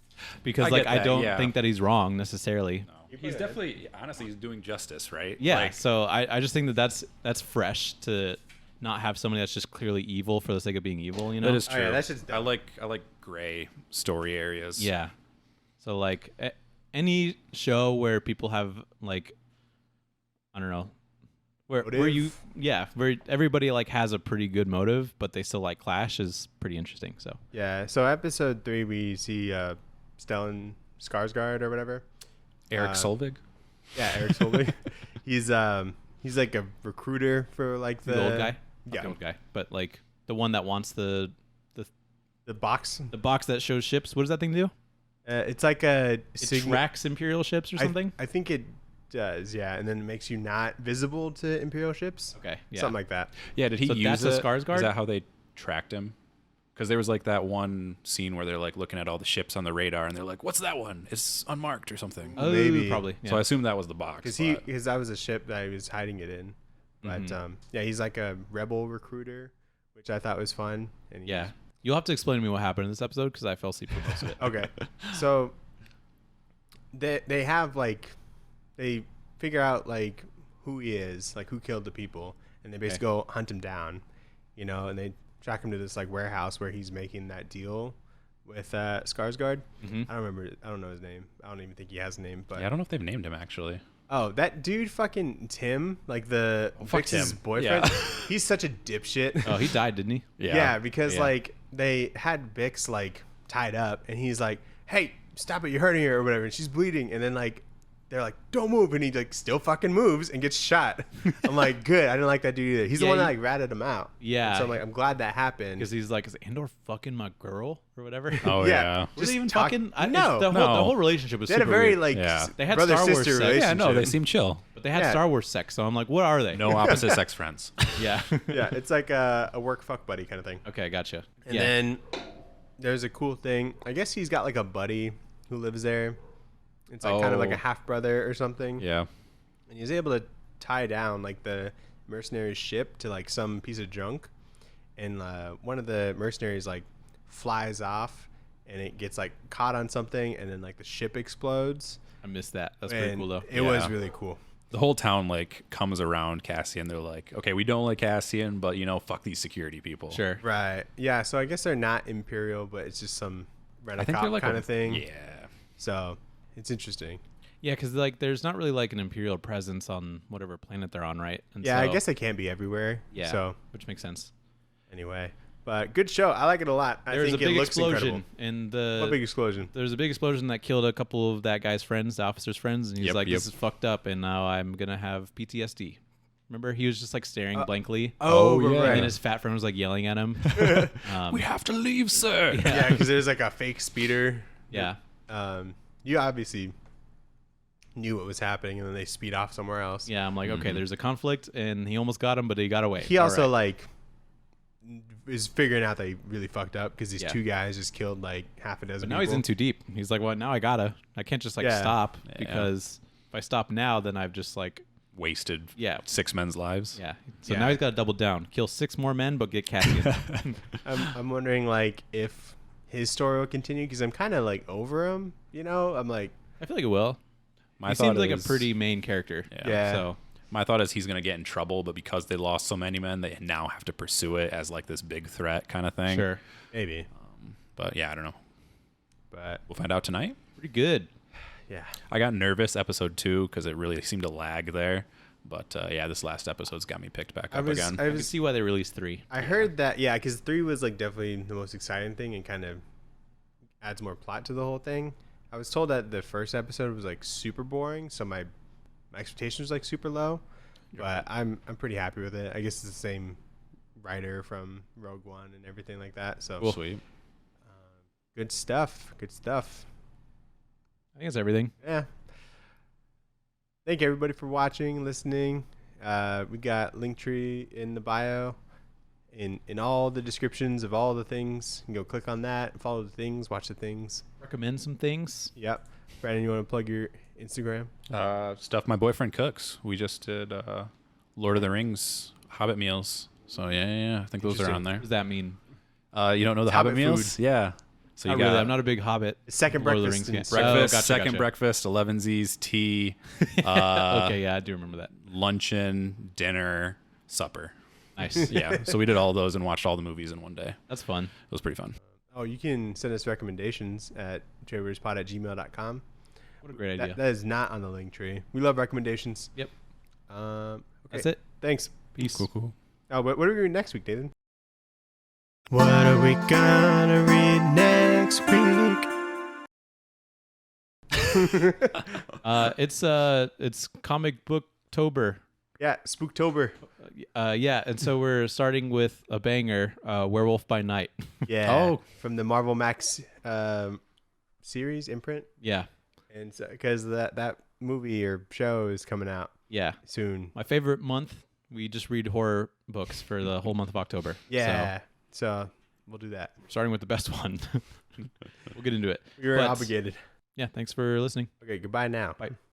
because I like get I that, don't yeah. think that he's wrong necessarily. He's definitely, honestly, he's doing justice, right? Yeah, Like, so I just think that that's fresh to not have somebody that's just clearly evil for the sake of being evil. You know, that is Oh, true. yeah, that shit's I dumb. like gray story areas. Yeah. So like any show where people have like, I don't know, where Motive? where everybody like has a pretty good motive, but they still like clash is pretty interesting. So Yeah. So episode 3, we see Stellan Skarsgård or whatever. Eric Uh, Solvig. Yeah, Eric Solvig. he's like a recruiter for like the old guy, Not Yeah. the old guy, but like the one that wants the box. box that shows ships. What does that thing do? It's like a It tracks Imperial ships or something. I think it does. Yeah, and then it makes you not visible to Imperial ships. Okay, yeah. Something like that. Yeah, did he So use that's a it? Skarsgård? Is that how they tracked him? Because there was like that one scene where they're like looking at all the ships on the radar, and they're like, "What's that one? It's unmarked or something." Oh, Maybe. probably. Yeah. So I assume that was the box. Because that was a ship that he was hiding it in. But Mm-hmm. yeah, he's like a rebel recruiter, which I thought was fun. And he Yeah. You'll have to explain to me what happened in this episode because I fell asleep for most of it. Okay. So they have like they figure out like who he is, like who killed the people, and they basically go hunt him down, and they track him to this like warehouse where he's making that deal with Skarsgård. Mhm. I don't know his name. I don't even think he has a name, but yeah, I don't know if they've named him actually. oh, that dude fucking Tim, like the fuck Vix's Tim. boyfriend. Yeah. He's such a dipshit. Oh, he died, didn't he? Yeah, because like they had Bix like tied up, and he's like, "Hey, stop it! You're hurting her," or whatever. And she's bleeding, and then like they're like, "Don't move," and he like still fucking moves and gets shot. I'm like, good. I didn't like that dude either. He's the Yeah, one that like ratted him out. Yeah. And so I'm like, I'm glad that happened. Because he's like, is Andor fucking my girl or whatever? Oh yeah. Was just he even talk- fucking? No. the whole relationship was They had a super very weird. like Yeah. They had brother Star Wars sister sex. relationship. Yeah, no, they seem chill. But they had Yeah. Star Wars sex, so I'm like, what are they? No opposite sex friends. Yeah. Yeah, it's like a work fuck buddy kind of thing. Okay, gotcha. And yeah. then there's a cool thing. I guess he's got like a buddy who lives there. It's like kind of like Oh. a half brother or something. Yeah. And he's able to tie down like the mercenary's ship to like some piece of junk, and one of the mercenaries like flies off, and it gets like caught on something, and then like the ship explodes. I missed that. That's pretty And cool though. It was Yeah. really cool. The whole town like comes around Cassian. They're like, okay, we don't like Cassian, but fuck these security people. Sure. Right. Yeah. So I guess they're not imperial, but it's just some I think they're rent-a-cop like kind of thing. Yeah. So it's interesting. Yeah, because like there's not really like an Imperial presence on whatever planet they're on, right? And Yeah, I so- guess they can't be everywhere. Yeah. So which makes sense. anyway, But good show. I like it a lot. I There's think a big it looks explosion incredible. in the. What big explosion? There's a big explosion that killed a couple of that guy's friends, the officer's friends, and he's Yep, like, yep. "This is fucked up, and now I'm gonna have PTSD." Remember, he was just like staring blankly. Oh, yeah. And right. then his fat friend was like yelling at him. We have to leave, sir. Yeah, because there's like a fake speeder. Yeah. You obviously knew what was happening, and then they speed off somewhere else. Yeah, I'm like, okay, there's a conflict, and he almost got him, but he got away. He All also right. like is figuring out that he really fucked up because these Yeah. two guys just killed like half a dozen But now people. he's in too deep. He's like, well, now I can't just like Yeah. stop Yeah. because if I stop now, then I've just like, Wasted yeah, 6 men's lives. yeah. So Yeah. now he's got to double down, kill 6 more men, but get Cassian. I'm wondering like if his story will continue because I'm kind of like over him. You know, I'm like, I feel like it will. My He thought seems like is- a pretty main character. Yeah. So My thought is he's going to get in trouble, but because they lost so many men, they now have to pursue it as like this big threat kind of thing. sure, maybe, But yeah, I don't know. but We'll find out tonight. pretty good. yeah. I got nervous episode 2 because it really seemed to lag there. But yeah, this last episode's got me picked back up again. I I can was see why they released 3. I heard that, yeah, because 3 was like definitely the most exciting thing and kind of adds more plot to the whole thing. I was told that the first episode was like super boring, so my expectations was like super low. But I'm pretty happy with it. I guess it's the same writer from Rogue One and everything like that. So Sweet. good stuff. Good stuff. I think it's everything. Yeah. Thank you everybody for watching, listening. We got Linktree in the bio, in all the descriptions of all the things. You can go click on that, follow the things, watch the things. Recommend some things. Yep. Brandon, you want to plug your Instagram? Stuff my boyfriend cooks. We just did Lord of the Rings Hobbit meals. So yeah. I think those are Interesting. on there. What does that mean? You don't know the Hobbit Hobbit meals? food. Yeah. So you Not got really. I'm not a big Hobbit. Second Lord of the breakfast. Rings and fan. breakfast, Oh, gotcha, second gotcha. breakfast, 11sies, tea, Okay, yeah, I do remember that. luncheon, dinner, supper. Nice. Yeah. So we did all those and watched all the movies in one day. It That's fun. was pretty fun. Oh, you can send us recommendations at tradewaiterspod@gmail.com. What a great idea. That is not on the link tree. We love recommendations. Yep. Okay. That's it. Thanks. Peace. Cool. Oh, what are we reading next week, David? What are we gonna read next week? It's comic booktober. Yeah, Spooktober. Yeah, and so we're starting with a banger, Werewolf by Night. Yeah. Oh. From the Marvel Max series imprint, Yeah, and because that movie or show is coming out yeah. soon. My favorite month. We just read horror books for the whole month of October. Yeah. So we'll do that. So, starting with the best one. We'll get into it. You're But- obligated. Yeah, thanks for listening. Okay. Goodbye now. Bye.